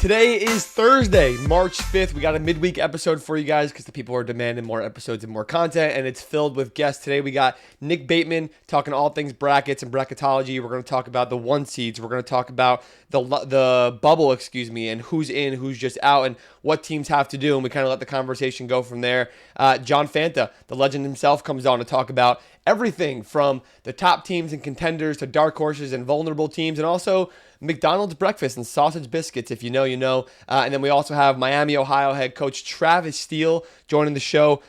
Today is Thursday, March 5th. We got a midweek episode for you guys because the people are demanding more episodes and more content, and it's filled with guests. Today we got Nick Bateman talking all things brackets and bracketology. We're going to talk about the one seeds. We're going to talk about the bubble, and who's in, who's just out, and what teams have to do, and we kind of let the conversation go from there. John Fanta, the legend himself, comes on to talk about everything from the top teams and contenders to dark horses and vulnerable teams, and also McDonald's breakfast and sausage biscuits. If you know, you know. And then we also have Miami, Ohio head coach Travis Steele joining the show.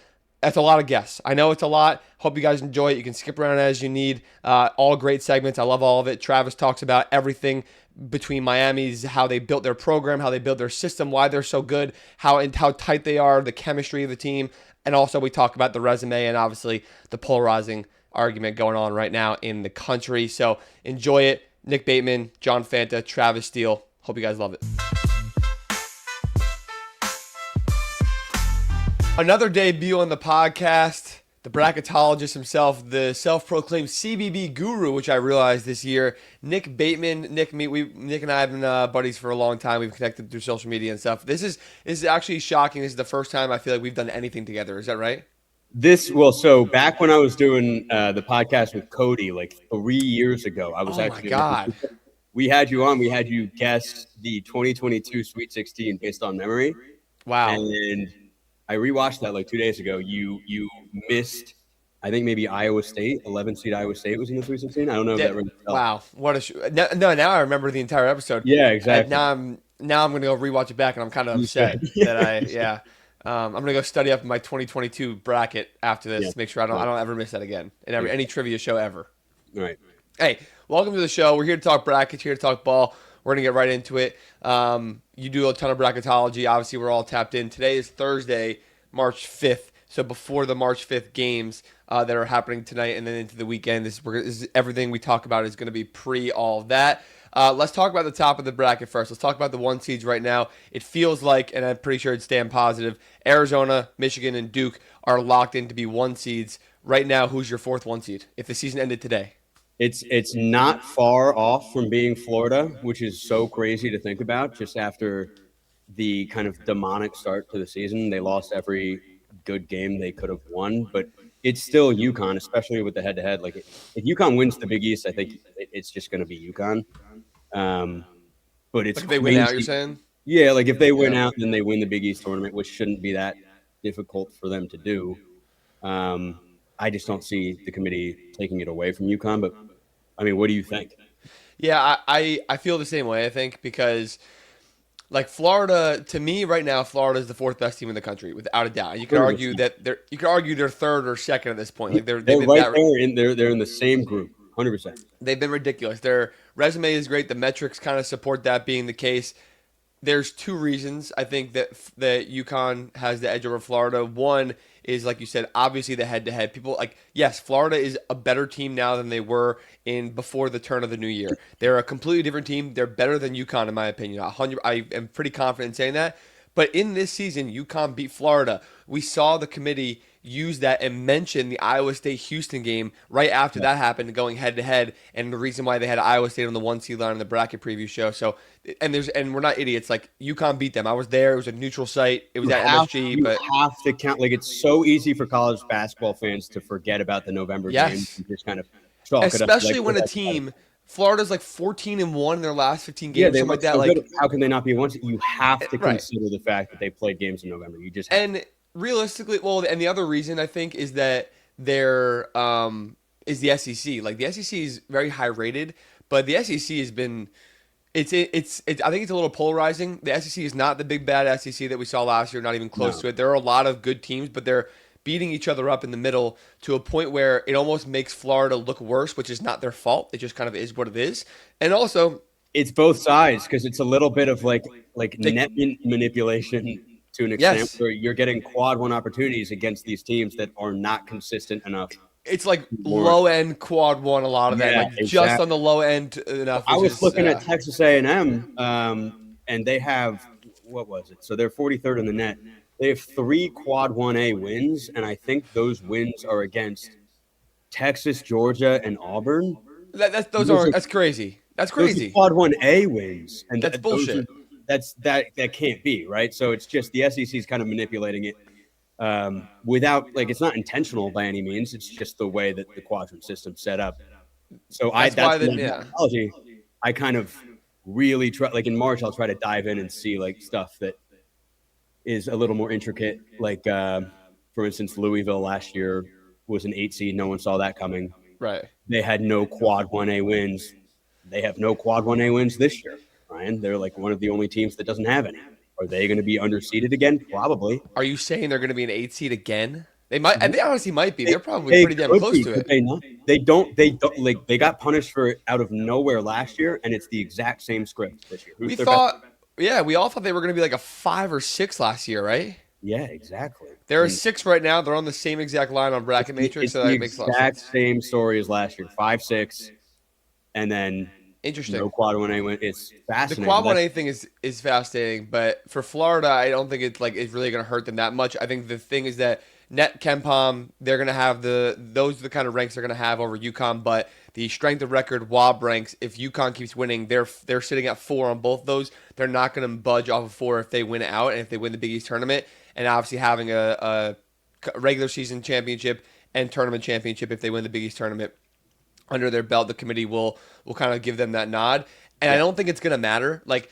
That's a lot of guests. I know it's a lot. Hope you guys enjoy it. You can skip around as you need. All great segments. I love all of it. Travis talks about everything between Miami's, how they built their program, how they built their system, why they're so good, how tight they are, the chemistry of the team. And also we talk about the resume and obviously the polarizing argument going on right now in the country. So enjoy it. Nick Bateman, John Fanta, Travis Steele. Hope you guys love it. Another debut on the podcast. The bracketologist himself, the self-proclaimed CBB guru, which I realized this year, Nick Bateman. Nick and I have been buddies for a long time. We've connected through social media and stuff. This is actually shocking. This is the first time I feel like we've done anything together. Is that right? So back when I was doing the podcast with Cody, like 3 years ago, I was my God. We had you on. We had you guess the 2022 Sweet 16 based on memory. Wow. And I rewatched that like 2 days ago. You missed, I think maybe Iowa State, 11 seed Iowa State was in the Sweet 16. I don't know if that rings a bell. Wow. What a no, now I remember the entire episode. Yeah, exactly. Now I'm going to go rewatch it back, and I'm kind of upset that I'm going to go study up my 2022 bracket after this to make sure I don't ever miss that again in any trivia show ever. All right. Hey, welcome to the show. We're here to talk brackets, here to talk ball. We're going to get right into it. You do a ton of bracketology. Obviously, we're all tapped in. Today is Thursday, March 5th. So before the March 5th games that are happening tonight and then into the weekend, this is everything we talk about is going to be pre all of that. Let's talk about the top of the bracket first. Let's talk about the one seeds right now. It feels like, and I'm pretty sure it's staying positive, Arizona, Michigan, and Duke are locked in to be one seeds. Right now, who's your fourth one seed if the season ended today? It's not far off from being Florida, which is so crazy to think about. Just after the kind of demonic start to the season, they lost every good game they could have won, but it's still UConn, especially with the head-to-head. Like if UConn wins the Big East, I think it's just going to be UConn. But it's like if they win out, you're saying? Yeah, like if they win out, then they win the Big East tournament, which shouldn't be that difficult for them to do. I just don't see the committee taking it away from UConn. But I mean, what do you think? Yeah, I feel the same way. I think because like Florida, to me right now, Florida is the fourth best team in the country without a doubt. You could argue that they're third or second at this point. Like they're right there. They're in the same group, 100%. They've been ridiculous. Their resume is great. The metrics kind of support that being the case. There's two reasons I think that UConn has the edge over Florida. One is, like you said, obviously the head-to-head. People yes, Florida is a better team now than they were before the turn of the new year. They're a completely different team. They're better than UConn in my opinion. I am pretty confident in saying that. But in this season, UConn beat Florida. We saw the committee use that and mention the Iowa State-Houston game right after that happened, going head-to-head, and the reason why they had Iowa State on the one seed line in the bracket preview show. So, and we're not idiots. Like, UConn beat them. I was there. It was a neutral site. It was at MSG. But you have to count. Like, it's so easy for college basketball fans to forget about the November games and just kind of chalk it up. Especially when a team – Florida's like 14-1 in their last 15 games, something like that. So like, how can they not be one? You have to consider the fact that they played games in November. You just realistically, and the other reason I think is that there is the SEC. Like the SEC is very high rated, but the SEC has been. It's I think it's a little polarizing. The SEC is not the big bad SEC that we saw last year. Not even close to it. There are a lot of good teams, but they're beating each other up in the middle to a point where it almost makes Florida look worse, which is not their fault. It just kind of is what it is. And also, it's both sides because it's a little bit of like net manipulation to an extent where you're getting quad one opportunities against these teams that are not consistent enough. It's like low end quad one, a lot of that, like exactly. Just on the low end enough. I was looking at Texas A&M, and they have, what was it? So they're 43rd in the net. They have 3 quad 1A wins, and I think those wins are against Texas, Georgia, and Auburn. That's crazy. That's crazy. Those are quad 1A wins, and that's bullshit. that can't be right. So it's just the SEC is kind of manipulating it without like it's not intentional by any means. It's just the way that the quadrant system's set up. So That's that's why my then, yeah. methodology. I kind of really try, like in March, I'll try to dive in and see like stuff that is a little more intricate. Like for instance, Louisville last year was an 8 seed. No one saw that coming. Right. They had no quad 1A wins. They have no quad 1A wins this year, Ryan. They're like one of the only teams that doesn't have any. Are they going to be underseeded again? Probably. Are you saying they're going to be an 8 seed again? They might, and they honestly might be. They're probably They pretty damn could close be, to could it. they not? They don't like they got punished for it out of nowhere last year, and it's the exact same script this year. Who's We their best? thought, yeah, we all thought they were going to be like a 5 or 6 last year, right? Yeah, exactly. They're a And 6 right now. They're on the same exact line on Bracket Matrix, it's so the that makes a lot of exact sense. same story as last year. 5-6, and then Interesting. no quad 1A win. It's The fascinating. Quad 1A thing is fascinating, but for Florida, I don't think it's really going to hurt them that much. I think the thing is that Net Kempom, they're going to have those are the kind of ranks they're going to have over UConn, but the strength of record WAB ranks, if UConn keeps winning, they're sitting at 4 on both those. They're not going to budge off of 4 if they win out and if they win the Big East tournament, and obviously having a regular season championship and tournament championship if they win the Big East tournament under their belt, the committee will kind of give them that nod. And I don't think it's going to matter. Like,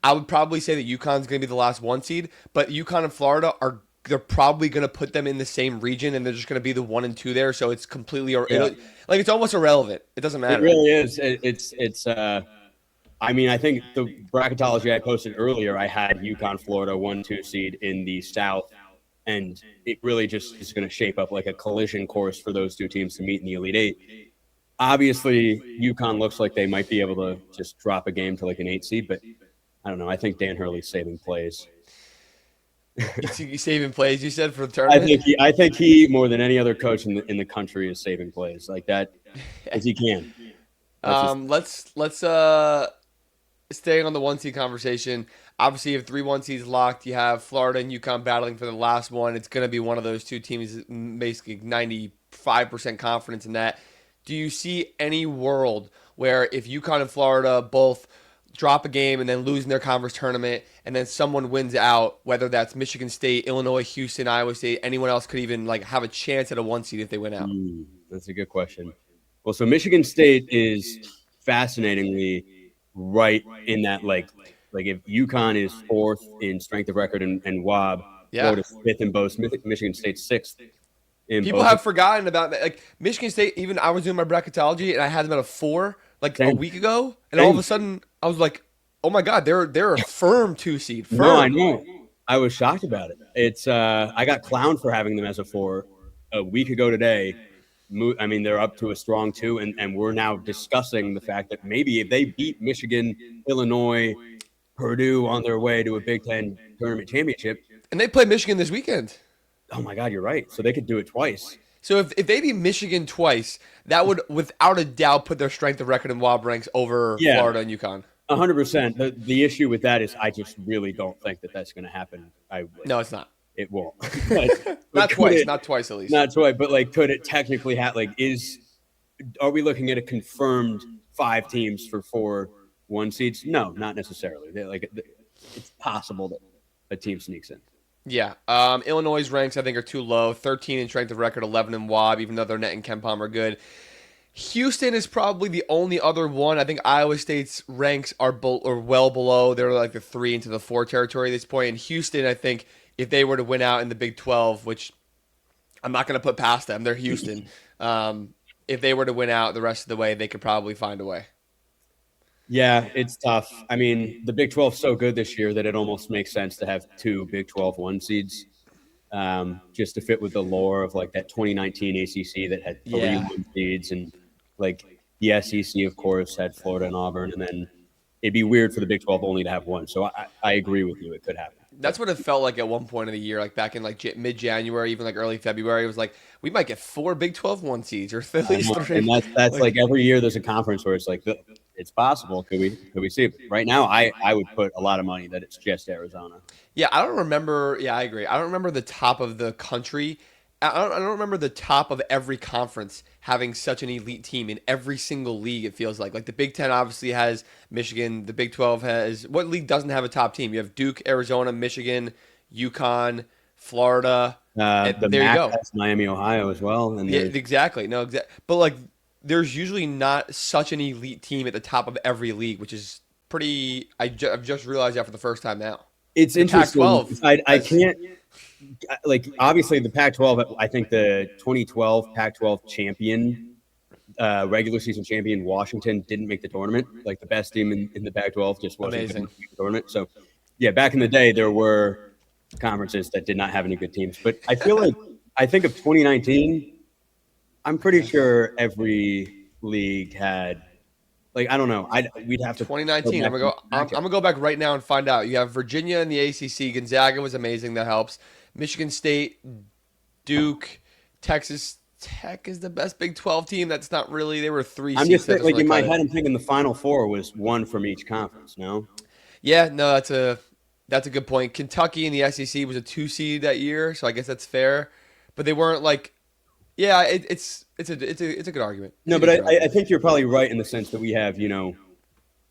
I would probably say that UConn's going to be the last 1 seed, but UConn and Florida they're probably going to put them in the same region, and they're just going to be the 1 and 2 there. So it's completely it's almost irrelevant. It doesn't matter. It really is. It's. I mean, I think the bracketology I posted earlier, I had UConn, Florida, 1-2 seed in the South, and it really just is going to shape up like a collision course for those two teams to meet in the Elite Eight. Obviously, UConn looks like they might be able to just drop a game to like an 8 seed, but I don't know. I think Dan Hurley's saving plays. You saving plays, you said, for the tournament? I think he more than any other coach in the country is saving plays like that as he can. Let's staying on the 1 seed conversation. Obviously, you have 3 1 seeds locked. You have Florida and UConn battling for the last one. It's going to be one of those two teams, basically 95% confidence in that. Do you see any world where if UConn and Florida both drop a game and then lose in their conference tournament, and then someone wins out, whether that's Michigan State, Illinois, Houston, Iowa State, anyone else could even have a chance at a 1 seed if they win out? That's a good question. Well, so Michigan State is fascinatingly right in that like if UConn is 4th in strength of record and WAB, Florida's 5th in both, Michigan State's 6th. People have forgotten about that. Like Michigan State, even I was doing my bracketology and I had them at a 4 a week ago, and all of a sudden I was like, "Oh my God, they're a firm 2 seed." Firm. No, I know. I was shocked about it. It's I got clowned for having them as a 4 a week ago today. I mean, they're up to a strong 2, and we're now discussing the fact that maybe if they beat Michigan, Illinois, Purdue on their way to a Big Ten tournament championship, and they play Michigan this weekend. Oh my God, you're right. So they could do it twice. So if they beat Michigan twice, that would without a doubt put their strength of record and WAB ranks over Florida and UConn. 100%. The issue with that is I just really don't think that that's going to happen. No, it's not. It won't. Not twice. Not twice at least. Not twice. But could it technically happen? Are we looking at a confirmed 5 teams for 4 1 seeds? No, not necessarily. It's possible that a team sneaks in. Yeah. Illinois' ranks, I think, are too low. 13 in strength of record, 11 in WAB, even though their net and Kempom are good. Houston is probably the only other one. I think Iowa State's ranks are well below. They're like the 3 into the 4 territory at this point. And Houston, I think, if they were to win out in the Big 12, which I'm not going to put past them, they're Houston. If they were to win out the rest of the way, they could probably find a way. Yeah, it's tough. I mean, the Big 12 is so good this year that it almost makes sense to have 2 Big 12 1 seeds just to fit with the lore of that 2019 ACC that had 3 1 seeds. And the SEC, of course, had Florida and Auburn. And then it'd be weird for the Big 12 only to have 1. So I agree with you. It could happen. That's what it felt like at one point of the year, back in mid-January, even early February. It was like, we might get 4 Big 12 1 seeds or at least 3. And that's every year there's a conference where it's it's possible. Could we see it? Right now, I would put a lot of money that it's just Arizona. Yeah, I don't remember. Yeah, I agree. I don't remember the top of the country I don't remember the top of every conference having such an elite team in every single league. It feels like the Big Ten obviously has Michigan. The Big 12 has what league doesn't have a top team? You have Duke, Arizona, Michigan, UConn, Florida. And The there you MAC go. has Miami, Ohio as well, and Yeah, there's exactly. No, but there's usually not such an elite team at the top of every league, which is pretty. I've just realized that for the first time now. it's The interesting. Pac-12 I has can't like obviously the Pac-12. I think the 2012 Pac-12 champion, regular season champion Washington didn't make the tournament. Like the best team in the Pac-12 just wasn't going amazing. to make the tournament. So yeah, back in the day there were conferences that did not have any good teams. But I feel like I think of 2019. I'm pretty sure every league had like I don't know. We'd have to go 2019. back and I'm fact check. gonna go back right now and find out. You have Virginia in the ACC. Gonzaga was amazing. That helps. Michigan State, Duke, Texas Tech is the best Big 12 team. That's not really. They were three I'm seeds. just So that doesn't like really in my cut it. head, I'm thinking the Final Four was one from each conference. No, Yeah, no, that's a good point. Kentucky in the SEC was a 2 seed that year, so I guess that's fair. But they weren't like. Yeah, it's a good argument. It's no, a but decent I argument. think you're probably right in the sense that we have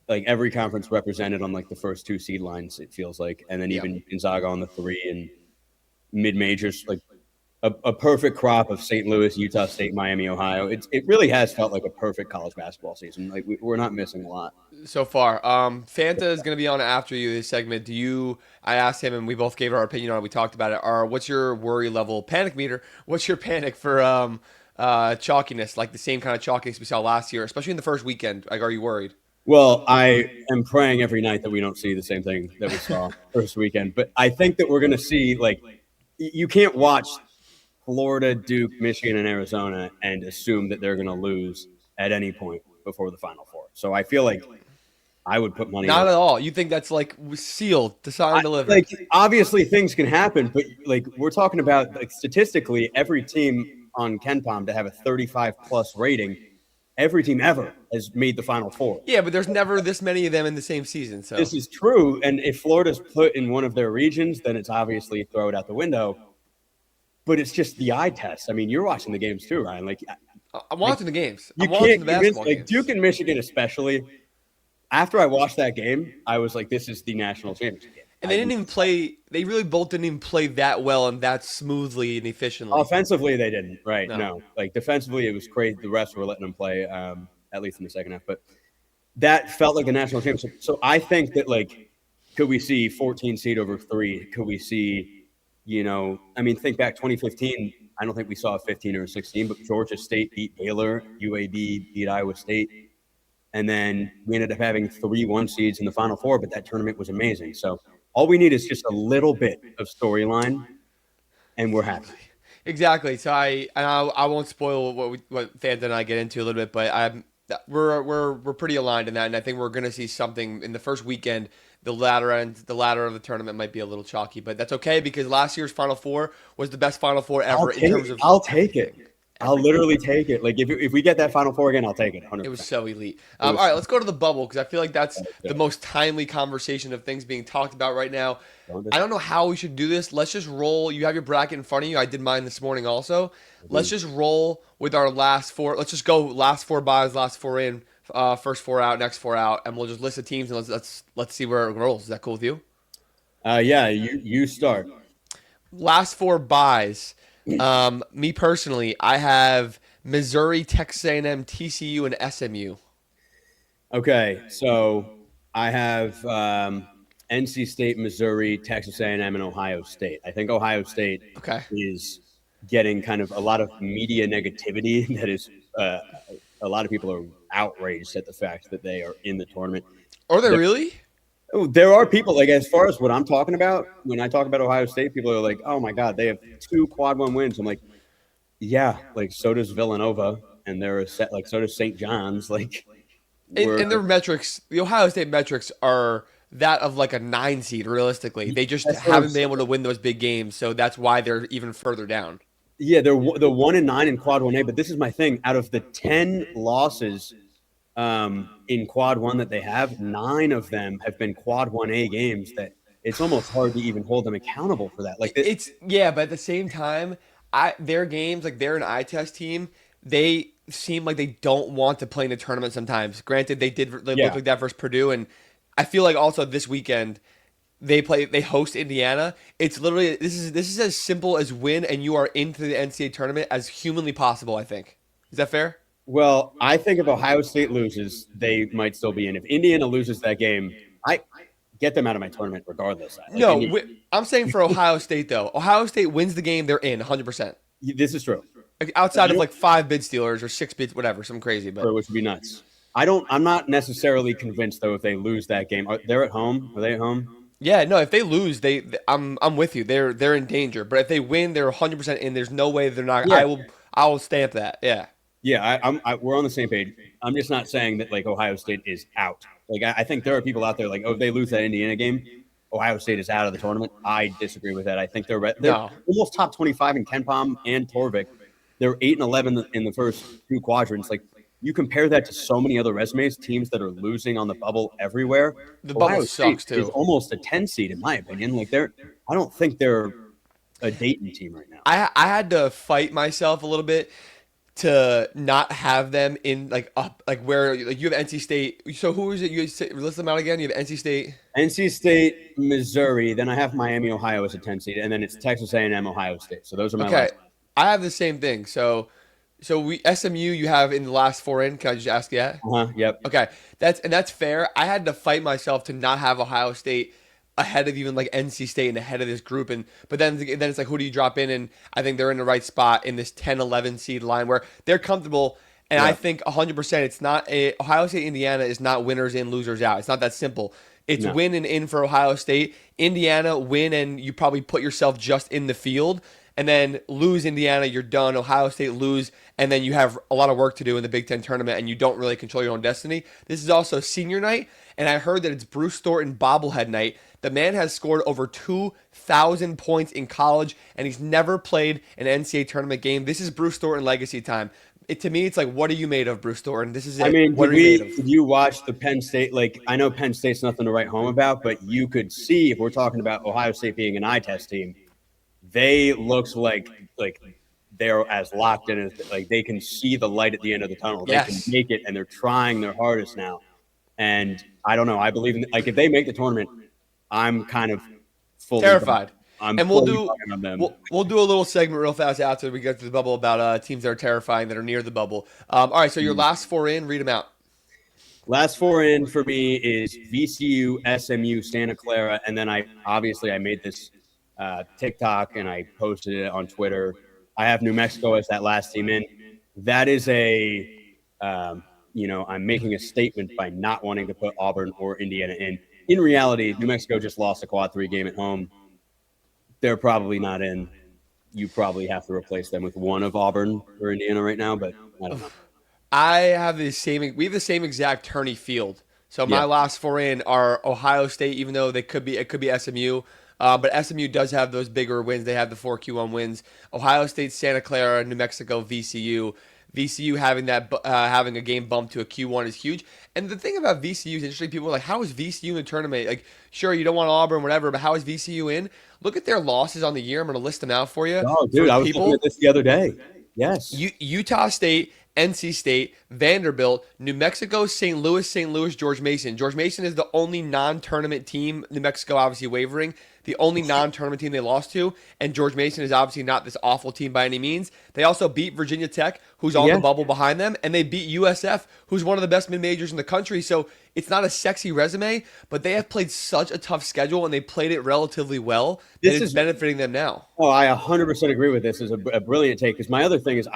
like every conference represented on like the first two seed lines. It feels like, and then Yeah. even Gonzaga on the three and mid majors like. A perfect crop of St. Louis, Utah State, Miami, Ohio. It really has felt like a perfect college basketball season. Like we're not missing a lot. So far. Fanta is going to be on after you this segment. Do you? I asked him, and we both gave our opinion on it. We talked about it. What's your worry level, panic meter? What's your panic for chalkiness, like the same kind of chalkiness we saw last year, especially in the first weekend? Like, are you worried? Well, I am praying every night that we don't see the same thing that we saw first weekend. But I think that we're going to see like you can't watch Florida, Duke, Michigan, and Arizona and assume that they're going to lose at any point before the Final Four. So I feel like I would put money on. Not at all. You think that's like sealed, to sign, delivered? Like obviously things can happen, but like we're talking about like statistically, every team on KenPom to have a 35 plus rating, every team ever has made the Final Four. Yeah, but there's never this many of them in the same season. So This is true, and if Florida's put in one of their regions, then it's obviously throw it out the window. But it's just the eye test. I mean, you're watching the games too, Ryan. I'm watching the games. You I'm watching can't the convince basketball like games. Duke and Michigan, especially. After I watched that game, I was like, "This is the national championship game." And they didn't even play. They really both didn't even play that well and that smoothly and efficiently. Offensively, they didn't. Right? No. No. Like defensively, it was crazy. The refs were letting them play, at least in the second half. But that felt like a national championship. So I think that like, could we see 14 seed over 3? Could we see, I mean, think back 2015. I don't think we saw a 15 or a 16, but Georgia State beat Baylor, UAB beat Iowa State, and then we ended up having 3 1 seeds in the Final Four. But that tournament was amazing. So all we need is just a little bit of storyline, and we're happy. Exactly. So I won't spoil what Fanta and I get into a little bit, but we're pretty aligned in that, and I think we're gonna see something in the first weekend. The ladder of the tournament might be a little chalky, but that's okay because last year's Final Four was the best Final Four ever in terms of I'll take it. everything. I'll literally take it. Like if we get that Final Four again, I'll take it. 100%. It was so elite. All right, let's go to the bubble because I feel like that's the most timely conversation of things being talked about right now. I don't know how we should do this. Let's just roll. You have your bracket in front of you. I did mine this morning also. Let's just roll with our last four. Let's just go last 4 buys, last 4 in, first 4 out, next 4 out, and we'll just list the teams and let's see where it rolls. Is that cool with you? Yeah, you start. Last 4 buys. Me personally, I have Missouri, Texas A&M, TCU, and SMU. Okay, so I have NC State, Missouri, Texas A&M, and Ohio State. I think Ohio State Okay. is getting kind of a lot of media negativity. That is, a lot of people are outraged at the fact that they are in the tournament. Are they really? Oh, there are people like as far as what I'm talking about. When I talk about Ohio State, people are like, "Oh my God, they have 2 quad 1 wins." I'm like, "Yeah, like so does Villanova, and they're a set like so does St. John's." Like, And their metrics, the Ohio State metrics are that of like a 9 seed. Realistically, they just That's what I'm haven't been able to win those big games, so that's why they're even further down. yeah, they're 1-9 in quad 1A. But this is my thing: out of the 10 losses in quad 1 that they have, 9 of them have been quad 1A games that it's almost hard to even hold them accountable for that. Like It's yeah, but at the same time, their games, like they're an eye test team. They seem like they don't want to play in the tournament sometimes. Granted, they looked Yeah. like that versus Purdue, and I feel like also this weekend they host Indiana. It's literally this is as simple as win and you are into the NCAA tournament as humanly possible. I think. Is that fair? Well, I think if Ohio State loses, they might still be in. If Indiana loses that game, I get them out of my tournament regardless. Like, No, I'm saying for Ohio State though. Ohio State wins the game, they're in 100%. this is true. Like, outside You of know, like 5 bid stealers or 6 bids, whatever, some crazy. But which would be nuts. I'm not necessarily convinced though if they lose that game. They're at home. Are they at home? yeah, no, if they lose, I'm with you. They're in danger. But if they win, they're 100% in. There's no way they're not. Yeah. I will stamp that. Yeah. Yeah, we're on the same page. I'm just not saying that like Ohio State is out. Like I think there are people out there like, oh, if they lose that Indiana game, Ohio State is out of the tournament. I disagree with that. I think they're No. almost top 25 in Ken Pom and Torvik. They're 8-11 in the first two quadrants. Like you compare that to so many other resumes, teams that are losing on the bubble everywhere. The Ohio bubble State sucks too. is almost a 10 seed in my opinion. Like I don't think they're a Dayton team right now. I had to fight myself a little bit to not have them in like up like where like you have NC State. So who is it? You list them out again. You have NC State. NC State, Missouri. Then I have Miami, Ohio as a 10 seed, and then it's Texas A&M, Ohio State. So those are my Okay, last. I have the same thing. So we SMU you have in the last 4 in. Can I just ask you that? Yep. Okay, that's fair. I had to fight myself to not have Ohio State ahead of even like NC State and ahead of this group, and but then it's like who do you drop in? And I think they're in the right spot in this 10-11 seed line where they're comfortable. And I Yeah. think 100% it's not Ohio State Indiana is not winners in losers out. It's not that simple. It's No. win and in for Ohio State. Indiana win and you probably put yourself just in the field. And then lose Indiana, you're done. Ohio State lose, and then you have a lot of work to do in the Big Ten tournament, and you don't really control your own destiny. This is also senior night, and I heard that it's Bruce Thornton bobblehead night. The man has scored over 2,000 points in college, and he's never played an NCAA tournament game. This is Bruce Thornton legacy time. To me, it's like, what are you made of, Bruce Thornton? This is it. I mean, what are you made of? did you watch the Penn State? Like, I know Penn State's nothing to write home about, but you could see if we're talking about Ohio State being an eye test team, they looks like they're as locked in as like they can see the light at the end of the tunnel. They Yes. can make it, and they're trying their hardest now. And I don't know. I believe in like if they make the tournament, I'm kind of fully Terrified. I'm And we'll fully do bugging on them. we'll do a little segment real fast after we get to the bubble about teams that are terrifying that are near the bubble. All right, so your last 4 in, read them out. Last 4 in for me is VCU, SMU, Santa Clara, and then I made this TikTok and I posted it on Twitter. I have New Mexico as that last team in. That is I'm making a statement by not wanting to put Auburn or Indiana in. In reality, New Mexico just lost a quad 3 game at home. They're probably not in. You probably have to replace them with one of Auburn or Indiana right now, but I don't know. We have the same exact tourney field. So my Yeah. last 4 in are Ohio State, even though it could be SMU. But SMU does have those bigger wins. They have the 4 Q1 wins. Ohio State, Santa Clara, New Mexico, VCU. VCU having having a game bumped to a Q1 is huge. And the thing about VCU is interesting. People are like, how is VCU in the tournament? Like, sure, you don't want Auburn, whatever, but how is VCU in? Look at their losses on the year. I'm going to list them out for you. Oh, dude, For I was looking at this the other day. Yes. Utah State, NC State, Vanderbilt, New Mexico, St. Louis, George Mason. George Mason is the only non-tournament team. New Mexico obviously wavering. The only non-tournament team they lost to, and George Mason is obviously not this awful team by any means. They also beat Virginia Tech, who's on the bubble behind them, and they beat USF, who's one of the best mid-majors in the country. So it's not a sexy resume, but they have played such a tough schedule, and they played it relatively well that it's benefiting them now. Oh, I 100% agree with this. It's a brilliant take. Because my other thing is,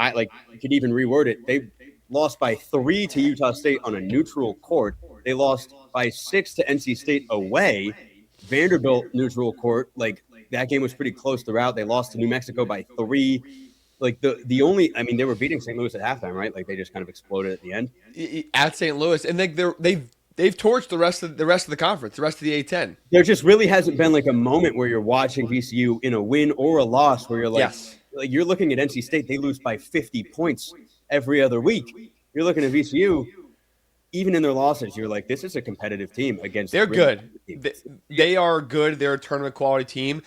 you could even reword it. They lost by 3 to Utah State on a neutral court. They lost by 6 to NC State away. Vanderbilt neutral court, like that game was pretty close throughout. They lost to New Mexico by 3. Like they were beating St. Louis at halftime, right? Like they just kind of exploded at the end. At St. Louis, and they've torched the rest of the conference, the rest of the A10. There just really hasn't been like a moment where you're watching VCU in a win or a loss where you're like, like you're looking at NC State, they lose by 50 points every other week. You're looking at VCU. Even in their losses, you're like, this is a competitive team against. They're good. They are good. They're a tournament quality team.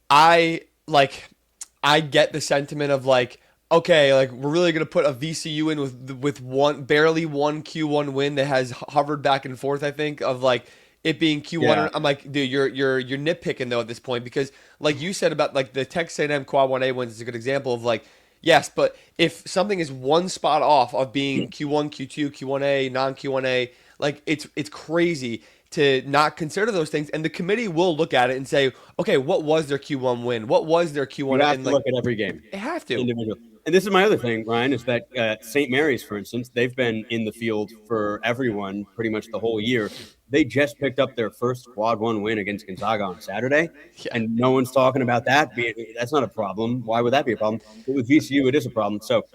I I get the sentiment of like, okay, like we're really gonna put a VCU in with one barely one Q1 win that has hovered back and forth. I think of like it being Q1. Yeah. I'm like, dude, you're nitpicking though at this point because like you said about like the Texas A&M Quad 1A wins is a good example of like. Yes, but if something is one spot off of being Q1, Q2, Q1A, non Q1A, like it's crazy to not consider those things. And the committee will look at it and say, okay, what was their Q1 win? What was their You Q1? have And to like look at every game they have to. individual. And this is my other thing, Ryan, is that St. Mary's, for instance, they've been in the field for everyone pretty much the whole year. They just picked up their first quad one win against Gonzaga on Saturday, Yeah. and no one's talking about that. That's not a problem. Why would that be a problem? But with VCU, it is a problem. So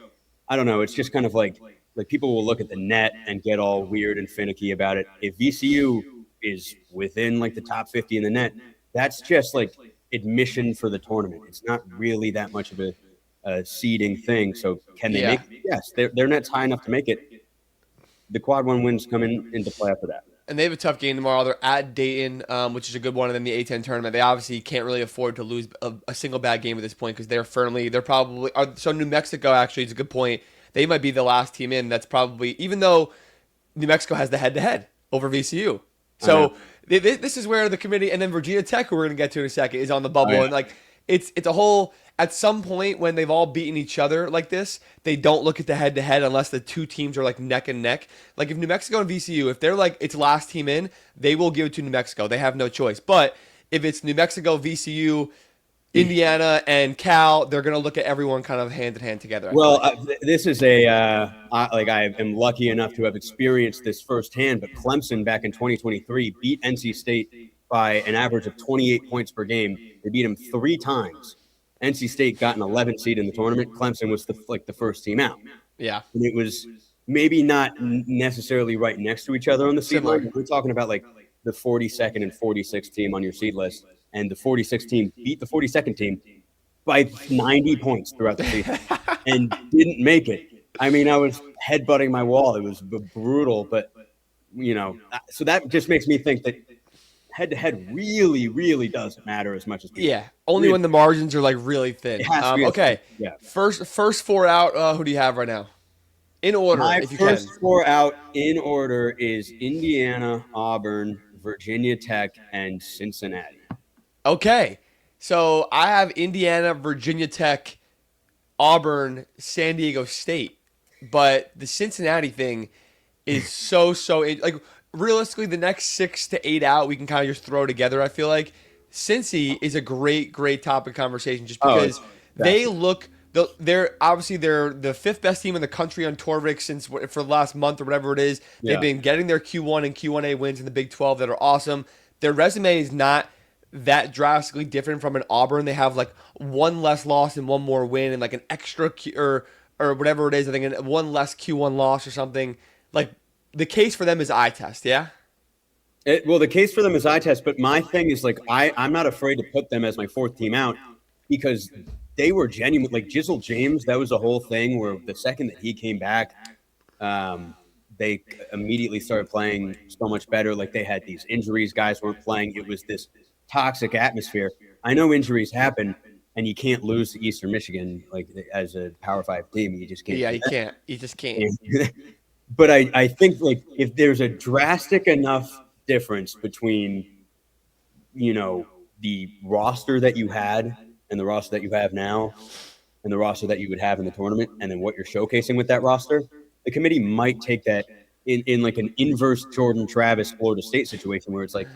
I don't know. It's just kind of like people will look at the net and get all weird and finicky about it. If VCU is within like the top 50 in the net, that's just like admission for the tournament. It's not really that much of a seeding thing. So can they Yeah. make it? Yes, their net's high enough to make it. The quad one wins come into play after that. And they have a tough game tomorrow. They're at Dayton, which is a good one, and then the A10 tournament. They obviously can't really afford to lose a single bad game at this point because they're probably so New Mexico actually is a good point. They might be the last team in. That's probably even though New Mexico has the head-to-head over VCU. I know. So this is where the committee and then Virginia Tech, who we're going to get to in a second, is on the Oh, bubble, yeah. and like it's a whole. At some point when they've all beaten each other like this, they don't look at the head-to-head unless the two teams are like neck and neck. Like if New Mexico and VCU, if they're like it's last team in, they will give it to New Mexico. They have no choice. But if it's New Mexico, VCU, Indiana, and Cal, they're going to look at everyone kind of hand in hand together. I feel Well, like. this is like I am lucky enough to have experienced this firsthand. But Clemson back in 2023 beat NC State by an average of 28 points per game. They beat them 3 times. NC State got an 11 seed in the tournament. Clemson was the first team out, Yeah, and it was maybe not necessarily right next to each other on the seed similar. line. We're talking about like the 42nd and 46th team on your seed list, and the 46th team beat the 42nd team by 90 points throughout the season and didn't make it. I mean, I was headbutting my wall. It was brutal, but so that just makes me think that head to head really, really doesn't matter as much as people. Yeah, only when the margins are like really thin. It has to be Okay, yeah. first four out. Who do you have right now? In order, My if you first can. 4 out in order is Indiana, Auburn, Virginia Tech, and Cincinnati. Okay, so I have Indiana, Virginia Tech, Auburn, San Diego State, but the Cincinnati thing is like realistically the next 6 to 8 out we can kind of just throw together. I feel like Cincy is a great topic of conversation just Oh, because they look. They're obviously they're the fifth best team in the country on Torvik since for the last month or whatever it is. Yeah. They've been getting their Q1 and Q1A wins in the Big 12 that are awesome. Their resume is not that drastically different from an Auburn. They have like one less loss and one more win and like an extra or whatever it is. I think one less Q1 loss or something. Like the case for them is eye test, yeah. Well, the case for them is eye test, but my thing is like I'm not afraid to put them as my fourth team out because they were genuine. Like Jizzle James, that was a whole thing where the second that he came back, they immediately started playing so much better. Like they had these injuries, guys weren't playing. It was this toxic atmosphere. I know injuries happen, and you can't lose to Eastern Michigan like as a Power 5 team. You just can't. Yeah, do you that. can't. You just can't. But I think like if there's a drastic enough difference between the roster that you had and the roster that you have now and the roster that you would have in the tournament and then what you're showcasing with that roster, the committee might take that in like an inverse Jordan Travis Florida State situation where it's like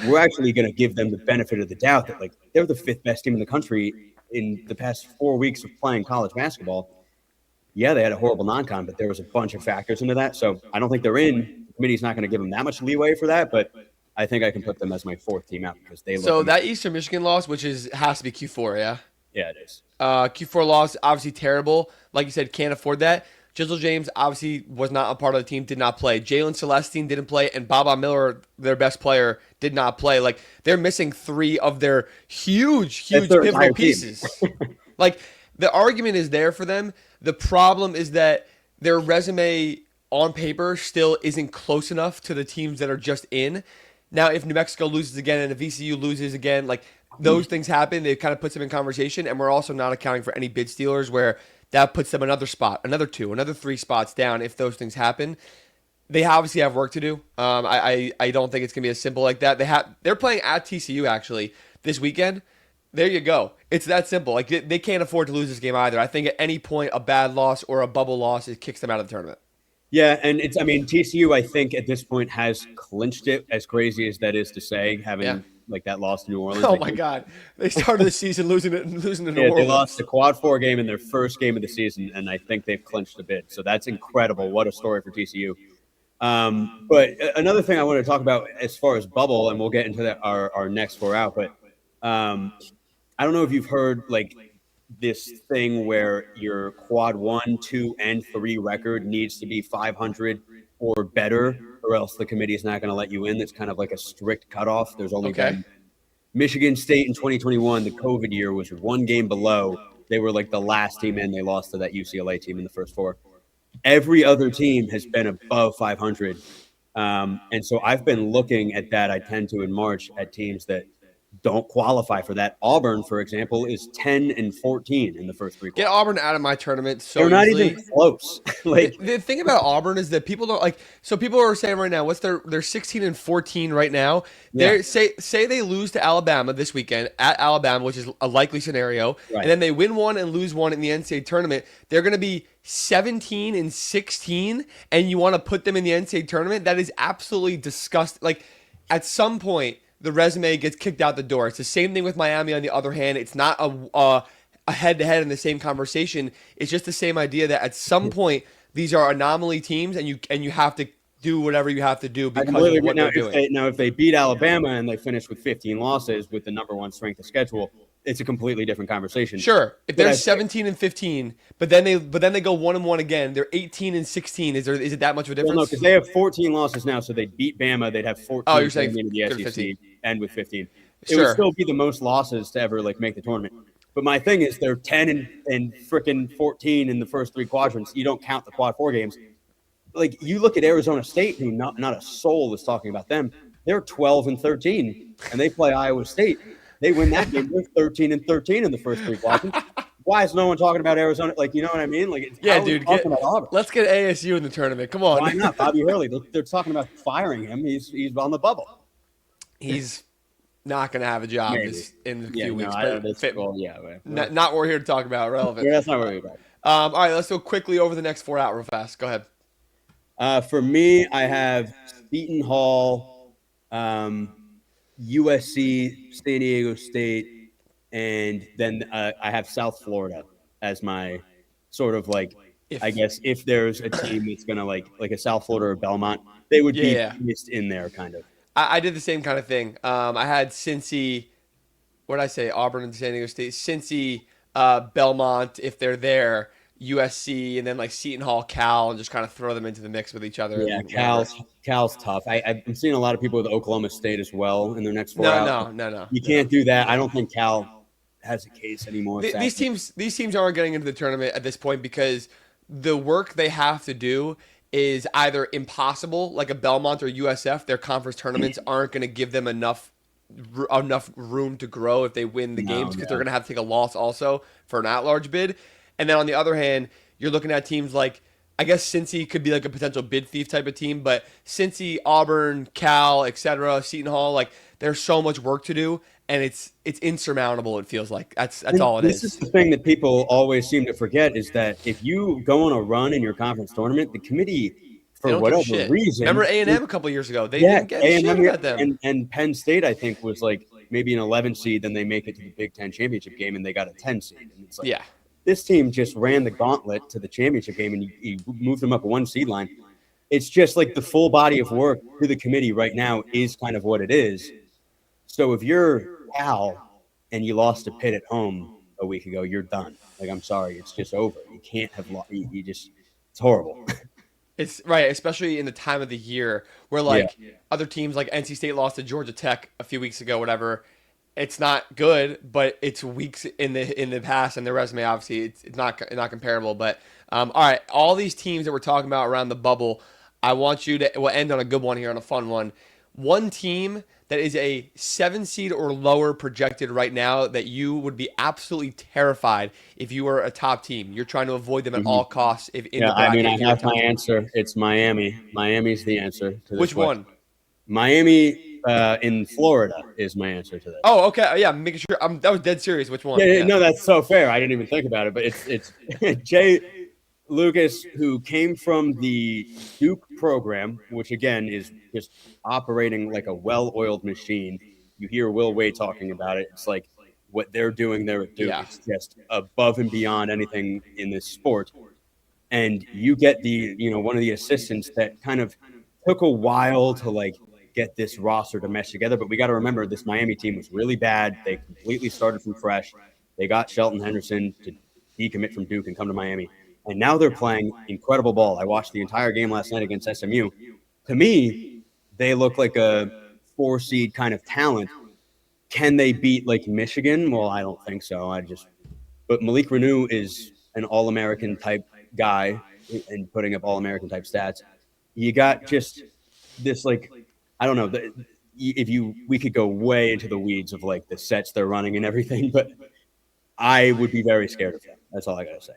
we're actually going to give them the benefit of the doubt that like they're the fifth best team in the country in the past 4 weeks of playing college basketball. Yeah, they had a horrible non-con, but there was a bunch of factors into that. So I don't think they're in. The committee's not going to give them that much leeway for that, but I think I can put them as my fourth team out because they look. So that Eastern Michigan loss, which has to be Q4, yeah. Yeah, it is. Q4 loss, obviously terrible. Like you said, can't afford that. Jizzle James obviously was not a part of the team, did not play. Jalen Celestine didn't play, and Baba Miller, their best player, did not play. Like they're missing 3 of their huge pivotal pieces. Like the argument is there for them. The problem is that their resume on paper still isn't close enough to the teams that are just in. Now, if New Mexico loses again and if VCU loses again, like those things happen, it kind of puts them in conversation, and we're also not accounting for any bid stealers where that puts them another spot, another two, another three spots down if those things happen. They obviously have work to do. I don't think it's gonna be as simple like that. They're playing at TCU actually this weekend. There you go. It's that simple. Like they can't afford to lose this game either. I think at any point a bad loss or a bubble loss it kicks them out of the tournament. Yeah, and I mean, TCU, I think at this point has clinched it. As crazy as that is to say, Yeah. having like that loss to New Orleans. Oh my God, they started the season losing to New Yeah, they Orleans. lost the quad four game in their first game of the season, and I think they've clinched a bid. So that's incredible. What a story for TCU. But another thing I want to talk about as far as bubble, and we'll get into our next four out, but I don't know if you've heard like this thing where your quad 1, 2, and 3 record needs to be 500 or better, or else the committee is not going to let you in. It's kind of like a strict cutoff. There's only Okay. been Michigan State in 2021, the COVID year, was one game below. They were like the last team in. They lost to that UCLA team in the first four. Every other team has been above 500. And so I've been looking at that. I tend to in March at teams that don't qualify for that. Auburn, for example, is 10-14 in the first three Get quarters. Auburn out of my tournament so They're not easily. even close. Like The thing about Auburn is that people don't like. So people are saying right now, what's they're 16-14 right now. Yeah. They say they lose to Alabama this weekend at Alabama, which is a likely scenario, Right. and then they win one and lose one in the NCAA tournament. They're going to be 17-16, and you want to put them in the NCAA tournament? That is absolutely disgusting. Like at some point, the resume gets kicked out the door. It's the same thing with Miami. On the other hand, it's not a head-to-head in the same conversation. It's just the same idea that at some point these are anomaly teams, and you have to do whatever you have to do I because completely of agree. what Now, they're doing. if they beat Alabama and they finish with 15 losses with the number one strength of schedule, it's a completely different conversation. Sure, if But they're I- 17-15, but then they go 1-1 again. They're 18-16. Is it that much of a Well, difference? no, because they have 14 losses now, so they beat Bama. They'd have 14 Oh, you're saying going into the go to SEC 15. and with 15. It Sure. would still be the most losses to ever like make the tournament. But my thing is they're 10 and freaking 14 in the first three quadrants. You don't count the quad four games. Like you look at Arizona State, who not a soul is talking about them. They're 12-13, and they play Iowa State. They win that game. They're 13-13 in the first three quadrants. Why is no one talking about Arizona? Like, you know what I mean? Like, Yeah, how are we dude. talking about Auburn? Let's get ASU in the tournament. Come on. Why not? Bobby Hurley. They're talking about firing him. He's on the bubble. He's not going to have a job Maybe. in a Yeah, few no, weeks. I But don't. Yeah, right. not what we're here to talk about. Relevant. Yeah, that's not what we're about. All right, let's go quickly over the next four out real fast. Go ahead. For me, I have Seton Hall, USC, San Diego State, and then I have South Florida as my sort of like. I guess if there's a team that's gonna like a South Florida or Belmont, they would Yeah. be missed in there, kind of. I did the same kind of thing. I had Cincy. What did I say? Auburn and San Diego State. Cincy, Belmont, if they're there. USC, and then like Seton Hall, Cal, and just kind of throw them into the mix with each other. Yeah, and whatever. Cal's tough. I'm seeing a lot of people with Oklahoma State as well in their next four No, out. no. You can't do that. I don't think Cal has a case anymore. These teams aren't getting into the tournament at this point because the work they have to do is either impossible, like a Belmont or USF. Their conference tournaments aren't going to give them enough room to grow if they win the games because they're going to have to take a loss also for an at-large bid. And then on the other hand, you're looking at teams like, I guess Cincy could be like a potential bid thief type of team, but Cincy, Auburn, Cal, etc., Seton Hall, like there's so much work to do, and it's insurmountable. It feels like that's all it is. This is the thing that people always seem to forget is that if you go on a run in your conference tournament, the committee, They for don't give a whatever shit. reason, Remember A&M a couple years ago? They yeah, didn't get a shit A&M about them. and Penn State, I think, was like maybe an 11 seed, then they make it to the Big Ten championship game and they got a 10 seed. And it's like, Yeah. this team just ran the gauntlet to the championship game and you moved them up a one seed line. It's just like the full body of work to the committee right now is kind of what it is. So if you're Cal and you lost to Pitt at home a week ago, you're done. Like, I'm sorry, it's just over. You can't have lost. You just, it's horrible. It's right, especially in the time of the year where like other teams like NC State lost to Georgia Tech a few weeks ago, whatever. It's not good, but it's weeks in the past, and their resume obviously it's not comparable. But all right, all these teams that we're talking about around the bubble, I want you to we'll end on a good one here, on a fun one. one team that is a 7 seed or lower projected right now that you would be absolutely terrified if you were a top team. You're trying to avoid them at Mhm. all costs if in Yeah, the I mean, bracket I if you're a have my top team. answer. It's Miami. Miami's the answer to this Which question. one? Miami in Florida is my answer to this. Oh, okay. Yeah, I'm making sure. That was dead serious. Which Yeah, one? yeah, Yeah. no, that's so fair. I didn't even think about it, but it's Jay Lucas, who came from the Duke program, which again is just operating like a well-oiled machine. You hear Will Wade talking about it. It's like what they're doing there at Duke. Yeah. It's just above and beyond anything in this sport. And you get one of the assistants that kind of took a while to like get this roster to mesh together. But we got to remember this Miami team was really bad. They completely started from fresh. They got Shelton Henderson to decommit from Duke and come to Miami. And now they're playing incredible ball. I watched the entire game last night against SMU. To me, they look like a 4 seed kind of talent. Can they beat like Michigan? Well, I don't think so. But Malik Renew is an All-American type guy and putting up All-American type stats. You got just this like, I don't know. We could go way into the weeds of like the sets they're running and everything, but I would be very scared of them. That's all I gotta say.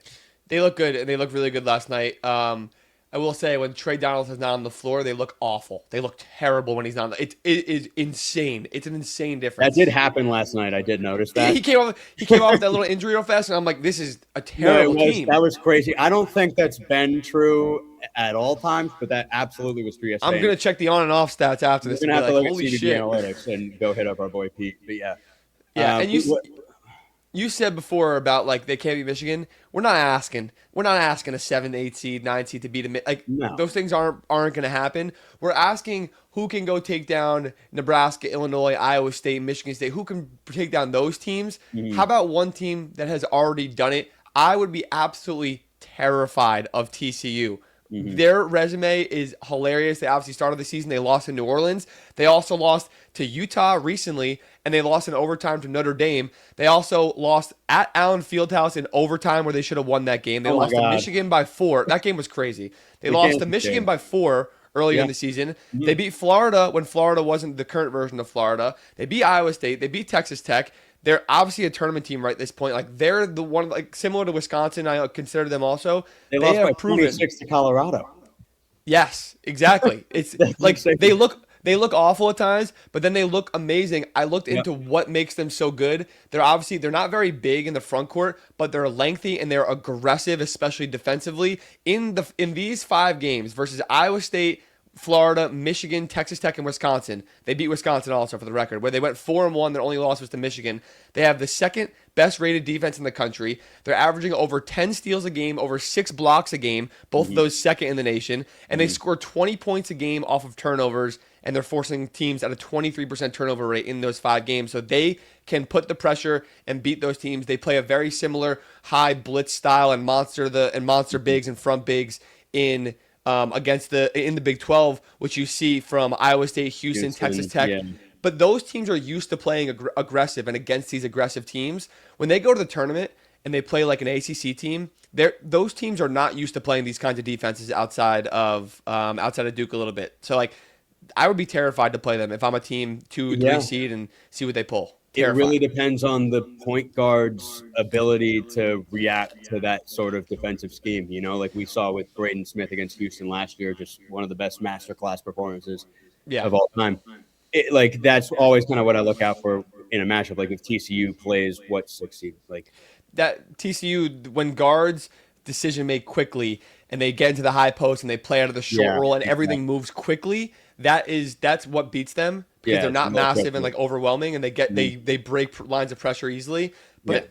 They look good, and they looked really good last night. I will say when Trey Donald is not on the floor, they look awful. They look terrible when he's not. It is insane. It's an insane That difference. did happen last night. I did notice that. He came off. He came off with that little injury real fast, and I'm like, this is a No, terrible team. that was crazy. I don't think that's been true at all times, but that absolutely was true I'm yesterday. gonna check the on and off stats after We're this and gonna be have to like, look at holy CBD shit. analytics and go hit up our boy Pete. But yeah, Yeah, and what, you said before about like they can't beat Michigan. We're not asking. We're not asking a 7, 8 seed, 9 seed to beat a like No. those things aren't going to happen. We're asking who can go take down Nebraska, Illinois, Iowa State, Michigan State. Who can take down those teams? How about one team that has already done it? I would be absolutely terrified of TCU. Their resume is hilarious. They obviously started the season. They lost in New Orleans. They also lost to Utah recently, and they lost in overtime to Notre Dame. They also lost at Allen Fieldhouse in overtime where they should have won that game. They Oh my lost to God. Michigan by 4. That game was crazy. They The lost to Kansas Michigan game. by 4 earlier Yeah. in the season. They beat Florida when Florida wasn't the current version of Florida. They beat Iowa State. They beat Texas Tech. They're obviously a tournament team right at this point. Like they're the one like similar to Wisconsin. I consider them also. They They lost by have proven 26 to Colorado. Yes, exactly. It's That's like insane. they look awful at times, but then they look amazing. I looked Yep. into what makes them so good. They're not very big in the front court, but they're lengthy and they're aggressive, especially defensively. In these 5 games versus Iowa State, Florida, Michigan, Texas Tech, and Wisconsin. They beat Wisconsin also for the record, where they went 4-1. Their only loss was to Michigan. They have the second best rated defense in the country. They're averaging over 10 steals a game, over 6 blocks a game, both of those second in the nation. And they score 20 points a game off of turnovers, and they're forcing teams at a 23% turnover rate in those 5 games. So they can put the pressure and beat those teams. They play a very similar high blitz style and monster bigs and front bigs in in the Big 12, which you see from Iowa State, Houston, Texas Tech. Yeah. But those teams are used to playing aggressive, and against these aggressive teams, when they go to the tournament and they play like an ACC team, those teams are not used to playing these kinds of defenses outside of Duke a little bit. So like, I would be terrified to play them if I'm a team 2, 3 Yeah. seed and see what they pull. It Terrified. really depends on the point guard's ability to react to that sort of defensive scheme. Like we saw with Braden Smith against Houston last year, just one of the best masterclass performances Yeah. of all time. That's always kind of what I look out for in a matchup. Like if TCU plays 6 seed, like that TCU when guards decision make quickly and they get into the high post and they play out of the short Yeah, roll and everything moves quickly, that's what beats them because Yeah, they're not it's more massive and quickly. like overwhelming and they break lines of pressure easily. But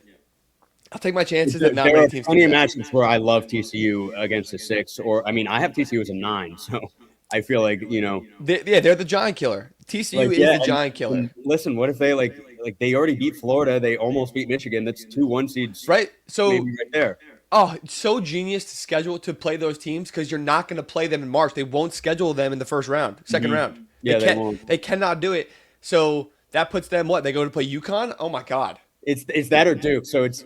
I'll take my chances that not there many are teams plenty can of do that. matchups where I love TCU against a 6, or I mean, I have TCU as a 9, so I feel like They're the giant killer. TCU like is yeah. the giant killer. And listen, what if they like they already beat Florida? They almost beat Michigan. That's 2 1 seeds, Right? So maybe right there. oh, it's so genius to schedule to play those teams because you're not going to play them in March. They won't schedule them in the first round, second round. Yeah, they can't, won't. They cannot do it. So that puts them what? They go to play UConn? Oh my God. It's that or Duke. So it's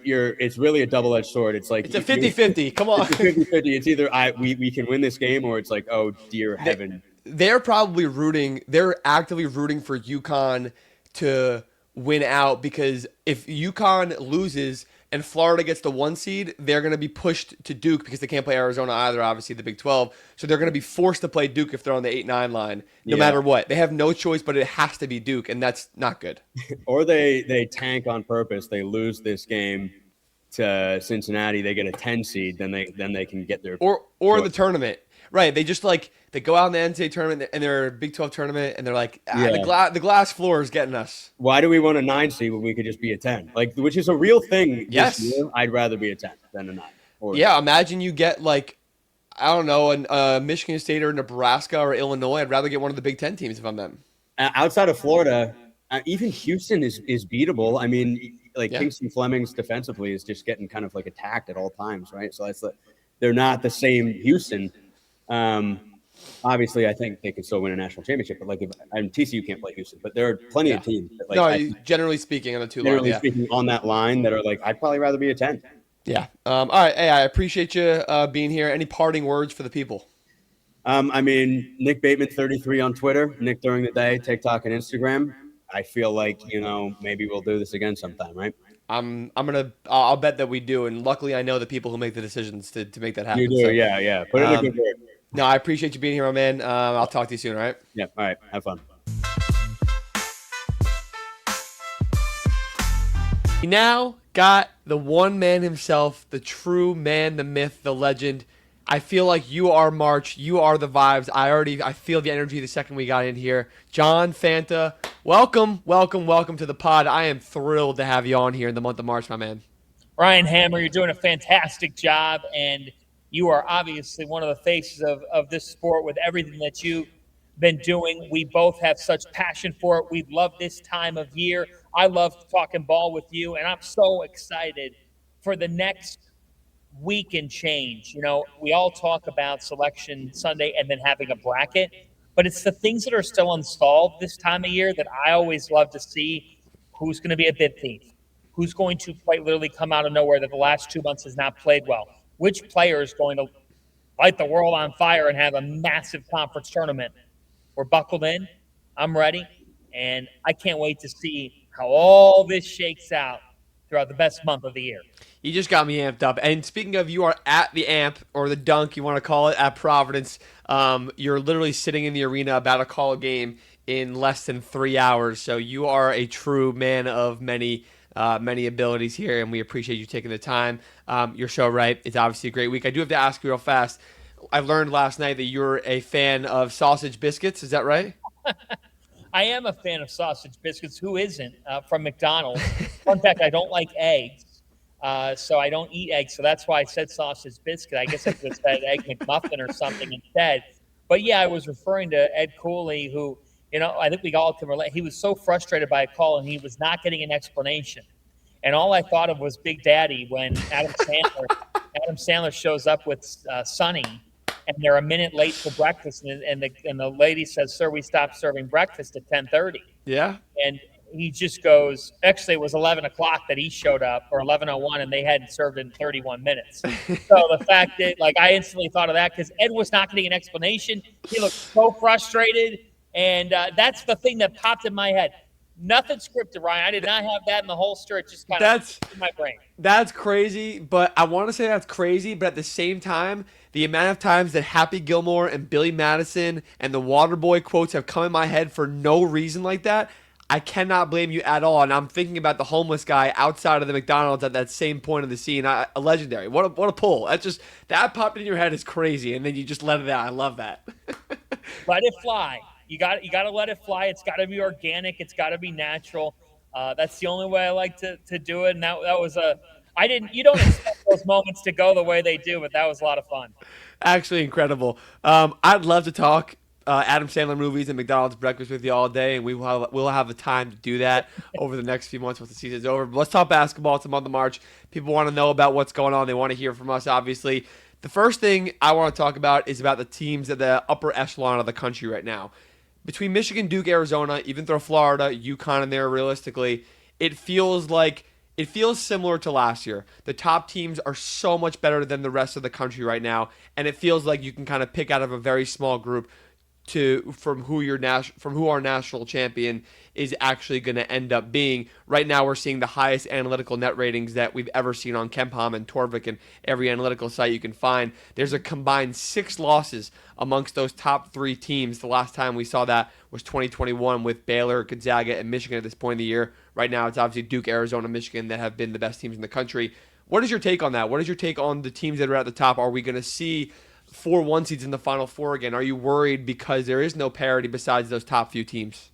really a double-edged sword. It's like It's a 50-50. Come on. It's a 50-50. It's either we can win this game or it's like, oh dear heaven. they're probably rooting. They're actively rooting for UConn to win out because if UConn loses and Florida gets the 1 seed, they're going to be pushed to Duke because they can't play Arizona either. Obviously, the Big 12, so they're going to be forced to play Duke if they're on the 8-9 line, no Yeah. matter what. They have no choice, but it has to be Duke, and that's not good. Or they tank on purpose. They lose this game to Cincinnati. They get a 10 seed. Then they can get their Or the tournament. Right, they just like they go out in the NCAA tournament and they're Big 12 tournament and they're like Yeah. the glass floor is getting us. Why do we want a 9 seed when we could just be a 10? Like, which is a real thing Yes. this year. I'd rather be a 10 than a 9. Yeah, imagine you get like I don't know, Michigan State or Nebraska or Illinois. I'd rather get one of the Big 10 teams if I'm them. Outside of Florida, even Houston is beatable. I mean, like Yeah. Kingston Flemings defensively is just getting kind of like attacked at all times, right? So they're not the same Houston. Obviously, I think they could still win a national championship, but TCU can't play Houston, but there are plenty of teams that, Generally speaking, on the two generally line, speaking, on that line that are like, I'd probably rather be a 10. yeah. All right, hey, I appreciate you being here. Any parting words for the people? I mean, Nick Bateman 33 on Twitter, Nick during the day, TikTok and Instagram. I feel like, maybe we'll do this again sometime, right? I'll bet that we do, and luckily I know the people who make the decisions to make that happen. You do, So, yeah. Put in a good word. No, I appreciate you being here, my man. I'll talk to you soon, all right? Yeah, all right. Have fun. We now got the one man himself, the true man, the myth, the legend. I feel like you are March. You are the vibes. I feel the energy the second we got in here. John Fanta, welcome to the pod. I am thrilled to have you on here in the month of March, my man. Ryan Hammer, you're doing a fantastic job, and you are obviously one of the faces of this sport with everything that you've been doing. We both have such passion for it. We love this time of year. I love talking ball with you, and I'm so excited for the next week and change. We all talk about Selection Sunday and then having a bracket, but it's the things that are still unsolved this time of year that I always love to see. Who's going to be a bid thief? Who's going to quite literally come out of nowhere that the last 2 months has not played well? Which player is going to light the world on fire and have a massive conference tournament? We're buckled in. I'm ready. And I can't wait to see how all this shakes out throughout the best month of the year. You just got me amped up. And speaking of, you are at the amp or the dunk, you want to call it, at Providence. You're literally sitting in the arena about to call a game in less than 3 hours. So you are a true man of many abilities here, and we appreciate you taking the time. You're so right. It's obviously a great week. I do have to ask you real fast. I learned last night that you're a fan of sausage biscuits. Is that right? I am a fan of sausage biscuits. Who isn't? From McDonald's. Fun fact, I don't like eggs, so I don't eat eggs. So that's why I said sausage biscuit. I guess I could have said egg McMuffin or something instead. But yeah, I was referring to Ed Cooley, who, I think we all can relate. He was so frustrated by a call, and he was not getting an explanation. And all I thought of was Big Daddy when Adam Sandler shows up with Sonny, and they're a minute late for breakfast, and the lady says, "Sir, we stopped serving breakfast at 10:30." Yeah. And he just goes, actually, it was 11 o'clock that he showed up, or 11:01, and they hadn't served in 31 minutes. So the fact that, I instantly thought of that because Ed was not getting an explanation. He looked so frustrated, and that's the thing that popped in my head. Nothing scripted, Ryan. I did not have that in the holster. It just kind of in my brain. That's crazy, but I want to say that's crazy, but at the same time, the amount of times that Happy Gilmore and Billy Madison and the Waterboy quotes have come in my head for no reason like that, I cannot blame you at all. And I'm thinking about the homeless guy outside of the McDonald's at that same point of the scene. A legendary. What a pull. That popped in your head is crazy, and then you just let it out. I love that. Let it fly. You got to let it fly. It's got to be organic. It's got to be natural. That's the only way I like to do it. And that was you don't expect those moments to go the way they do, but that was a lot of fun. Actually incredible. I'd love to talk Adam Sandler movies and McDonald's breakfast with you all day, and we'll have the time to do that over the next few months once the season's over. But let's talk basketball. It's the month of March. People want to know about what's going on. They want to hear from us, obviously. The first thing I want to talk about is about the teams at the upper echelon of the country right now. Between Michigan, Duke, Arizona, even throw Florida, UConn in there realistically, it feels similar to last year. The top teams are so much better than the rest of the country right now, and it feels like you can kind of pick out of a very small group. from who our national champion is actually going to end up being. Right now, we're seeing the highest analytical net ratings that we've ever seen on KenPom and Torvik and every analytical site you can find. There's a combined 6 losses amongst those top 3 teams. The last time we saw that was 2021 with Baylor, Gonzaga, and Michigan at this point in the year. Right now, it's obviously Duke, Arizona, Michigan that have been the best teams in the country. What is your take on that? What is your take on the teams that are at the top? Are we going to see 4 1 seeds in the Final Four again? Are you worried because there is no parity besides those top few teams?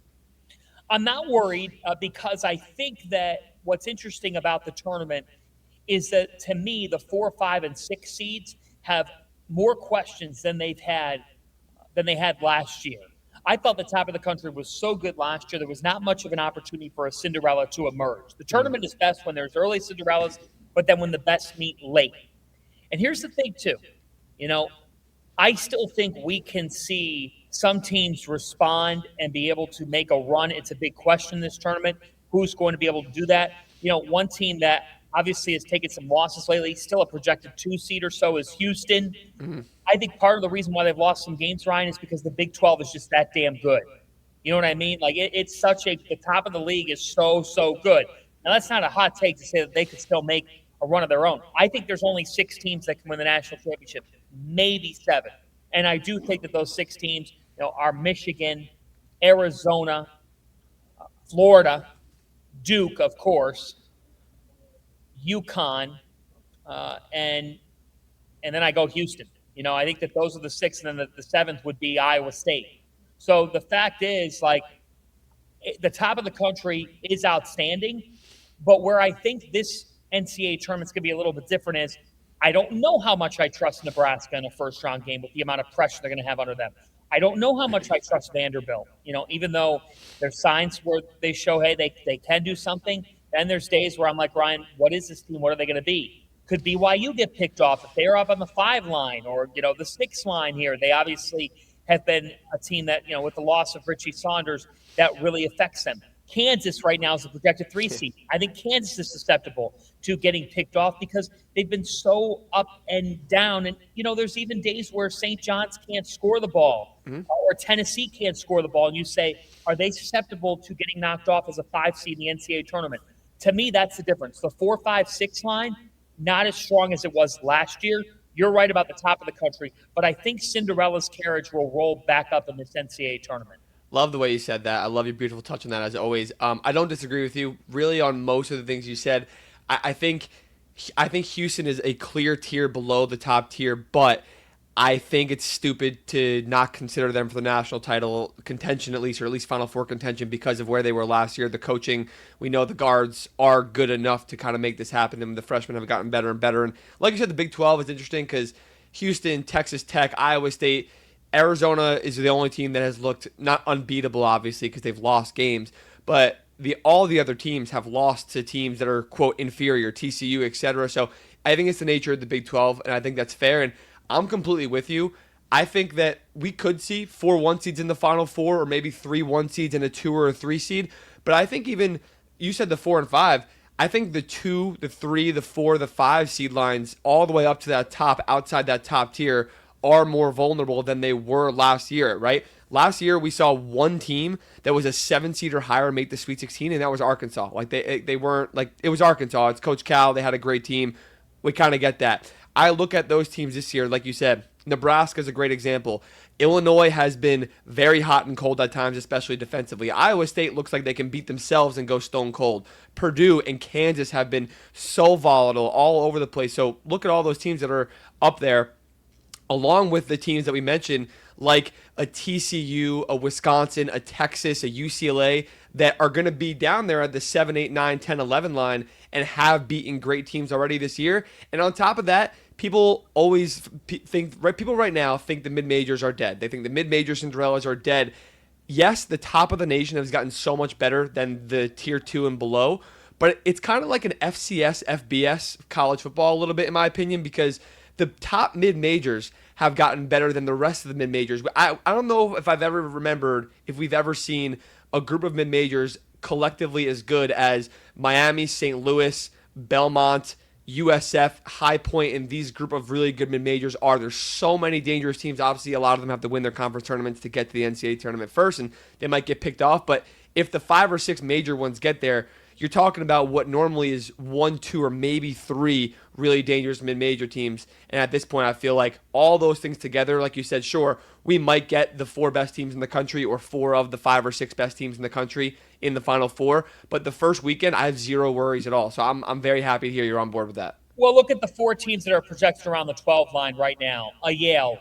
I'm not worried because I think that what's interesting about the tournament is that, to me, the 4, 5, and 6 seeds have more questions than they had last year. I thought the top of the country was so good last year. There was not much of an opportunity for a Cinderella to emerge. The tournament is best when there's early Cinderellas, but then when the best meet late. And here's the thing, too. I still think we can see some teams respond and be able to make a run. It's a big question in this tournament. Who's going to be able to do that? One team that obviously has taken some losses lately, still a projected 2 seed or so, is Houston. Mm-hmm. I think part of the reason why they've lost some games, Ryan, is because the Big 12 is just that damn good. You know what I mean? Like, it's the top of the league is so, so good. Now, that's not a hot take to say that they could still make a run of their own. I think there's only 6 teams that can win the national championship, maybe 7. And I do think that those 6 teams, are Michigan, Arizona, Florida, Duke, of course, UConn, and then I go Houston. I think that those are the 6, and then the 7th would be Iowa State. So the fact is, the top of the country is outstanding, but where I think this NCAA tournament's going to be a little bit different is I don't know how much I trust Nebraska in a first-round game with the amount of pressure they're going to have under them. I don't know how much I trust Vanderbilt. Even though there's signs where they show, hey, they can do something, then there's days where I'm like, Ryan, what is this team? What are they going to be? Could BYU get picked off if they're up on the 5 line or, the 6 line here. They obviously have been a team that, with the loss of Richie Saunders, that really affects them. Kansas right now is a projected 3 seed. I think Kansas is susceptible to getting picked off because they've been so up and down. And, there's even days where St. John's can't score the ball or Tennessee can't score the ball. And you say, are they susceptible to getting knocked off as a 5 seed in the NCAA tournament? To me, that's the difference. The 4, 5, 6 line, not as strong as it was last year. You're right about the top of the country, but I think Cinderella's carriage will roll back up in this NCAA tournament. Love the way you said that. I love your beautiful touch on that, as always. I don't disagree with you really on most of the things you said. I think Houston is a clear tier below the top tier, but I think it's stupid to not consider them for the national title contention, or at least Final Four contention, because of where they were last year. The coaching, we know the guards are good enough to kind of make this happen, and the freshmen have gotten better and better. And like you said, the Big 12 is interesting because Houston, Texas Tech, Iowa State, Arizona is the only team that has looked not unbeatable, obviously, because they've lost games, but all the other teams have lost to teams that are, quote, inferior, TCU, etc. So I think it's the nature of the Big 12, and I think that's fair, and I'm completely with you. I think that we could see 4 1 seeds in the Final Four, or maybe 3 1 seeds and a 2 or a 3 seed, but I think even, you said the 4 and 5, I think the 2, the 3, the 4, the 5 seed lines, all the way up to that top, outside that top tier, are more vulnerable than they were last year, right? Last year, we saw one team that was a 7 seed or higher make the Sweet 16, and that was Arkansas. Like, they weren't, it was Arkansas. It's Coach Cal. They had a great team. We kind of get that. I look at those teams this year, like you said, Nebraska is a great example. Illinois has been very hot and cold at times, especially defensively. Iowa State looks like they can beat themselves and go stone cold. Purdue and Kansas have been so volatile all over the place. So look at all those teams that are up there, along with the teams that we mentioned, like a TCU, a Wisconsin, a Texas, a UCLA, that are going to be down there at the 7, 8, 9, 10, 11 line and have beaten great teams already this year. And on top of that, people always think, people right now think the mid-majors are dead. They think the mid-major Cinderellas are dead. Yes, the top of the nation has gotten so much better than the tier 2 and below, but it's kind of like an FCS, FBS college football a little bit, in my opinion, because the top mid-majors have gotten better than the rest of the mid-majors. I don't know if I've ever remembered if we've ever seen a group of mid-majors collectively as good as Miami, St. Louis, Belmont, USF, High Point, and these group of really good mid-majors are. There's so many dangerous teams. Obviously, a lot of them have to win their conference tournaments to get to the NCAA tournament first, and they might get picked off. But if the 5 or 6 major ones get there, you're talking about what normally is 1, 2, or maybe 3 really dangerous mid-major teams. And at this point, I feel like all those things together, like you said, sure, we might get the 4 best teams in the country or 4 of the 5 or 6 best teams in the country in the Final Four. But the first weekend, I have zero worries at all. So I'm very happy to hear you're on board with that. Well, look at the 4 teams that are projected around the 12 line right now. A Yale,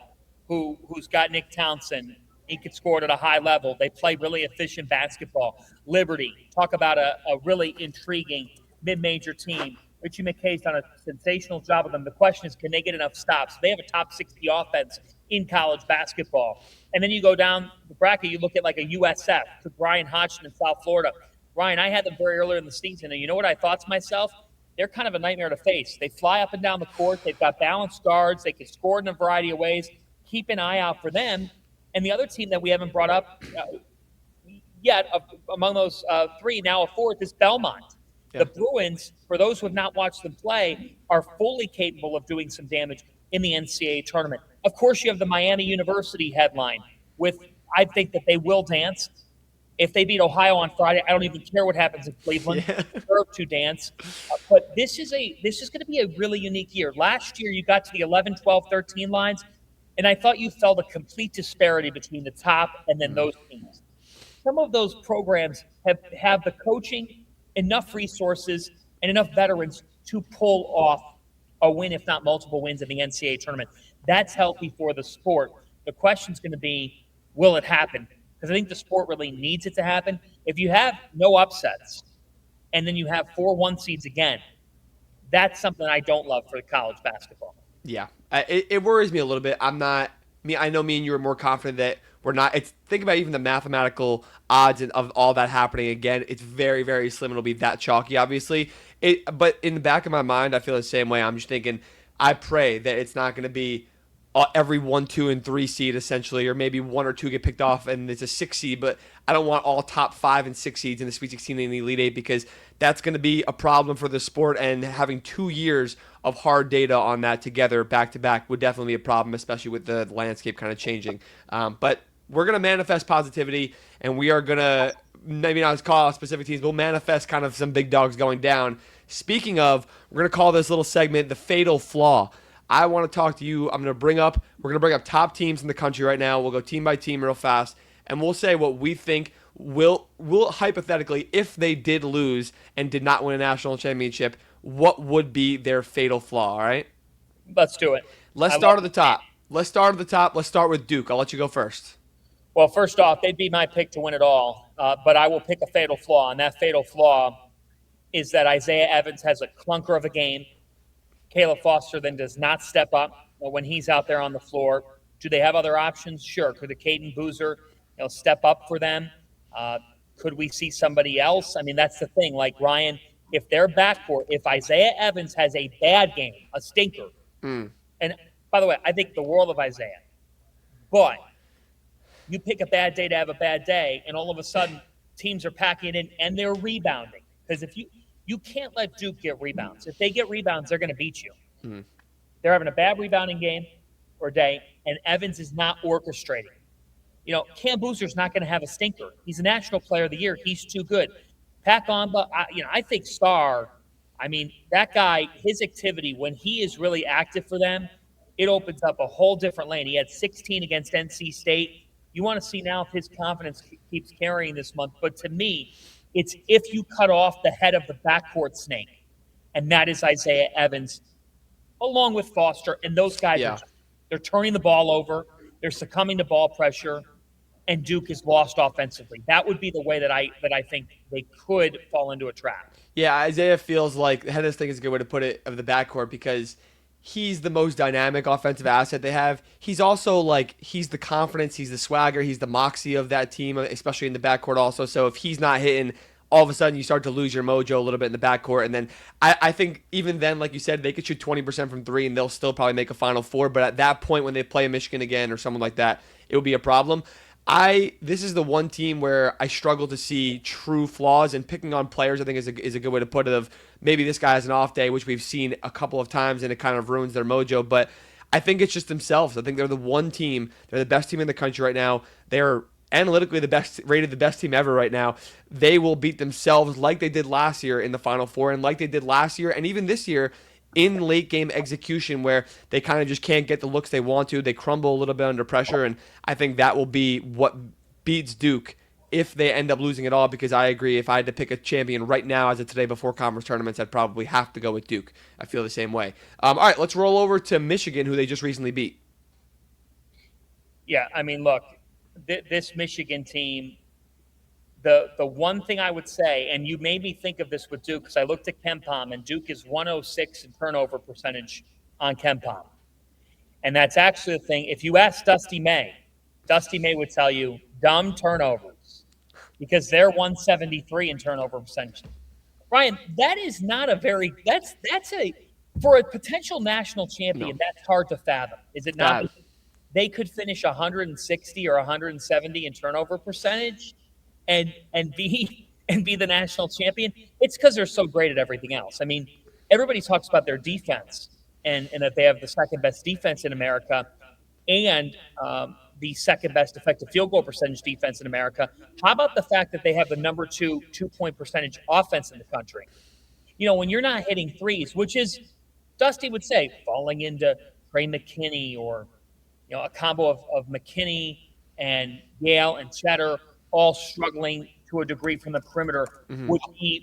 who's got Nick Townsend. He could score at a high level. They play really efficient basketball. Liberty, talk about a really intriguing mid-major team. Richie McKay's done a sensational job with them. The question is, can they get enough stops? They have a top 60 offense in college basketball. And then you go down the bracket, you look at like a USF, to Brian Hodgson in South Florida. Ryan, I had them very early in the season, and you know what I thought to myself? They're kind of a nightmare to face. They fly up and down the court. They've got balanced guards. They can score in a variety of ways. Keep an eye out for them. And the other team that we haven't brought up yet, among those 3, now a 4th, is Belmont. Yeah. The Bruins, for those who have not watched them play, are fully capable of doing some damage in the NCAA tournament. Of course, you have the Miami University headline with, I think that they will dance. If they beat Ohio on Friday, I don't even care what happens in Cleveland. Yeah. They deserve to dance. But this is going to be a really unique year. Last year, you got to the 11, 12, 13 lines, and I thought you felt a complete disparity between the top and then those teams. Some of those programs have the coaching, enough resources, and enough veterans to pull off a win, if not multiple wins in the NCAA tournament. That's healthy for the sport. The question's going to be, will it happen? Because I think the sport really needs it to happen. If you have no upsets and then you have 4 1 seeds again, that's something I don't love for college basketball. Yeah, it worries me a little bit. I know me and you are more confident that we're not. Think about even the mathematical odds of all that happening again. It's very, very slim. It'll be that chalky, obviously. But in the back of my mind, I feel the same way. I'm just thinking, I pray that it's not going to be every 1, 2, and 3 seed essentially, or maybe 1 or 2 get picked off and it's a 6 seed. But I don't want all top 5 and 6 seeds in the Sweet 16 and the Elite 8 because that's going to be a problem for the sport. And having 2 years of hard data on that together back to back would definitely be a problem, especially with the landscape kind of changing. But we're going to manifest positivity, and we are going to maybe not call out specific teams, we'll manifest kind of some big dogs going down. Speaking of, we're going to call this little segment the fatal flaw. I want to talk to you. We're going to bring up top teams in the country right now. We'll go team by team real fast, and we'll say what we think will hypothetically, if they did lose and did not win a national championship, what would be their fatal flaw, all right? Let's do it. Let's start at the top. Let's start with Duke. I'll let you go first. Well, first off, they'd be my pick to win it all, but I will pick a fatal flaw, and that fatal flaw is that Isaiah Evans has a clunker of a game. Caleb Foster then does not step up when he's out there on the floor. Do they have other options? Sure. Could a Caden Boozer step up for them? Could we see somebody else? I mean, that's the thing. Like, Ryan, if their backcourt, if Isaiah Evans has a bad game, a stinker, and by the way, I think the world of Isaiah, but you pick a bad day to have a bad day, and all of a sudden teams are packing it in and they're rebounding. Because if you can't let Duke get rebounds. If they get rebounds, they're going to beat you. They're having a bad rebounding game or day, and Evans is not orchestrating. Cam Boozer's not going to have a stinker. He's a National Player of the Year. He's too good. Pat Gomba, I think Star, that guy, his activity, when he is really active for them, it opens up a whole different lane. He had 16 against NC State. You want to see now if his confidence keeps carrying this month. But to me, it's if you cut off the head of the backcourt snake, and that is Isaiah Evans, along with Foster. And those guys, they're turning the ball over. They're succumbing to ball pressure, and Duke is lost offensively. That would be the way that I think they could fall into a trap. Yeah, Isaiah feels like the head of this thing is a good way to put it of the backcourt because he's the most dynamic offensive asset they have. He's also he's the confidence, he's the swagger, he's the moxie of that team, especially in the backcourt also. So if he's not hitting, all of a sudden you start to lose your mojo a little bit in the backcourt. And then I think even then, like you said, they could shoot 20% from 3 and they'll still probably make a Final Four. But at that point when they play Michigan again or someone like that, it would be a problem. This is the one team where I struggle to see true flaws, and picking on players I think is a good way to put it. Of maybe this guy has an off day, which we've seen a couple of times, and it kind of ruins their mojo. But I think it's just themselves. I think they're the one team. They're the best team in the country right now. They're analytically the best rated, the best team ever right now. They will beat themselves like they did last year in the Final Four, and like they did last year, and even this year in late game execution where they kind of just can't get the looks they want to. They crumble a little bit under pressure, and I think that will be what beats Duke if they end up losing it all, because I agree, if I had to pick a champion right now as of today before conference tournaments, I'd probably have to go with Duke. I feel the same way. All right, let's roll over to Michigan, who they just recently beat. Yeah, I mean, look, this Michigan team, the one thing I would say, and you made me think of this with Duke, because I looked at KenPom, and Duke is 106 in turnover percentage on KenPom. And that's actually the thing. If you ask Dusty May would tell you dumb turnovers, because they're 173 in turnover percentage. Ryan, that is not a very that's a for a potential national champion. No. That's hard to fathom, is it not? Bad. They could finish 160 or 170 in turnover percentage, and be the national champion. It's because they're so great at everything else. I mean, everybody talks about their defense and that they have the second best defense in America, and the second best effective field goal percentage defense in America. How about the fact that they have the number 2 2-point percentage offense in the country? You know, when you're not hitting threes, which is, Dusty would say, falling into Trey McKinney, or a combo of McKinney and Yale and Cheddar all struggling to a degree from the perimeter,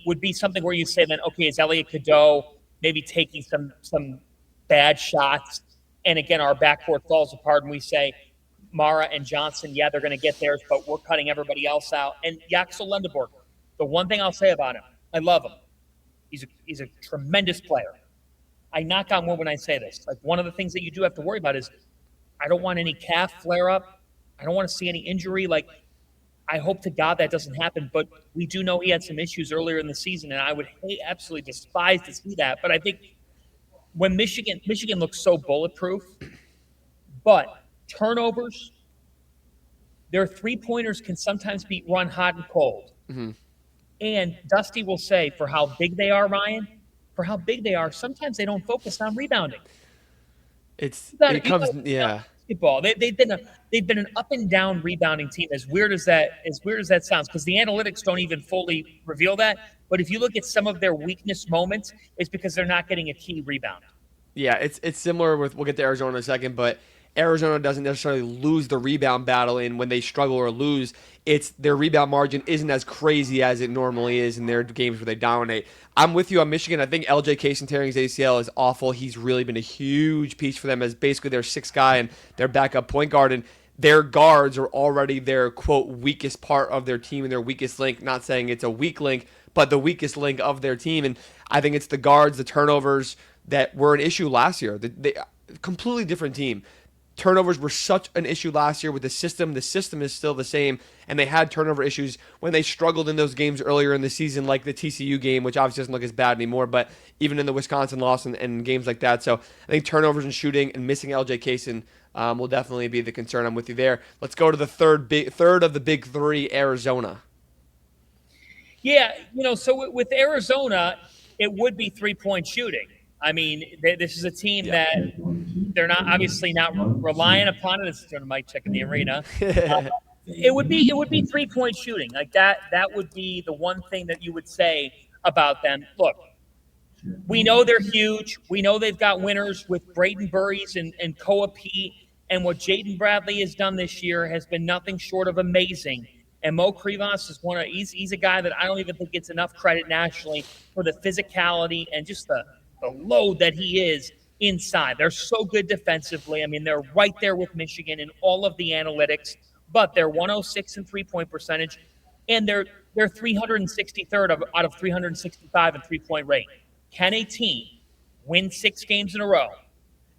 would be something where you say then, okay, is Elliot Cadeau maybe taking some bad shots? And again, our backcourt falls apart, and we say Mara and Johnson, yeah, they're going to get theirs, but we're cutting everybody else out. And Yaxel Lendeborg, the one thing I'll say about him, I love him. He's a tremendous player. I knock on wood when I say this. Like, one of the things that you do have to worry about is, I don't want any calf flare up. I don't want to see any injury. Like, I hope to God that doesn't happen. But we do know he had some issues earlier in the season, and I would absolutely despise to see that. But I think when Michigan looks so bulletproof, but turnovers, their three-pointers can sometimes be run hot and cold. And Dusty will say, for how big they are, Ryan, for how big they are, sometimes they don't focus on rebounding. It comes, yeah. Basketball. They've been an up and down rebounding team. As weird as that sounds, because the analytics don't even fully reveal that. But if you look at some of their weakness moments, it's because they're not getting a key rebound. Yeah, it's similar with, we'll get to Arizona in a second, but Arizona doesn't necessarily lose the rebound battle in when they struggle or lose. It's their rebound margin isn't as crazy as it normally is in their games where they dominate. I'm with you on Michigan. I think LJ Case and tearing his ACL is awful. He's really been a huge piece for them as basically their sixth guy and their backup point guard. And their guards are already their, quote, weakest part of their team and their weakest link. Not saying it's a weak link, but the weakest link of their team. And I think it's the guards, the turnovers that were an issue last year. They completely different team. Turnovers were such an issue last year with the system. The system is still the same, and they had turnover issues when they struggled in those games earlier in the season, like the TCU game, which obviously doesn't look as bad anymore, but even in the Wisconsin loss and games like that. So I think turnovers and shooting and missing LJ Kaysen will definitely be the concern. I'm with you there. Let's go to the third of the big three, Arizona. Yeah, so with Arizona, it would be 3-point shooting. I mean, this is a team that they're not obviously not relying upon it. It's a mic check in the arena. It would be 3-point shooting. Like that would be the one thing that you would say about them. Look, we know they're huge. We know they've got winners with Braden Burries and Koa Pete. And what Jaden Bradley has done this year has been nothing short of amazing. And Mo Krivas is he's a guy that I don't even think gets enough credit nationally for the physicality and just the load that he is inside. They're so good defensively. I mean, they're right there with Michigan in all of the analytics, but they're 106 in three-point percentage, and they're 363rd out of 365 in three-point rate. Can a team win 6 games in a row,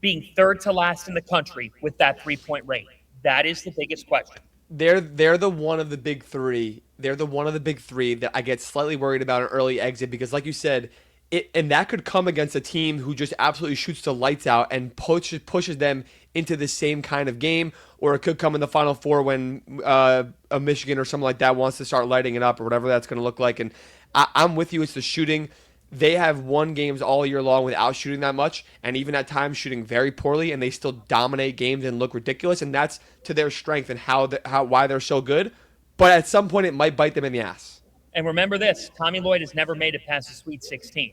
being third to last in the country with that three-point rate? That is the biggest question. They're the one of the big three. They're the one of the big three that I get slightly worried about an early exit because, like you said, and that could come against a team who just absolutely shoots the lights out and pushes them into the same kind of game, or it could come in the Final Four when a Michigan or something like that wants to start lighting it up or whatever that's going to look like. And I'm with you. It's the shooting. They have won games all year long without shooting that much, and even at times shooting very poorly, and they still dominate games and look ridiculous. And that's to their strength and why they're so good. But at some point, it might bite them in the ass. And remember this: Tommy Lloyd has never made it past the Sweet 16.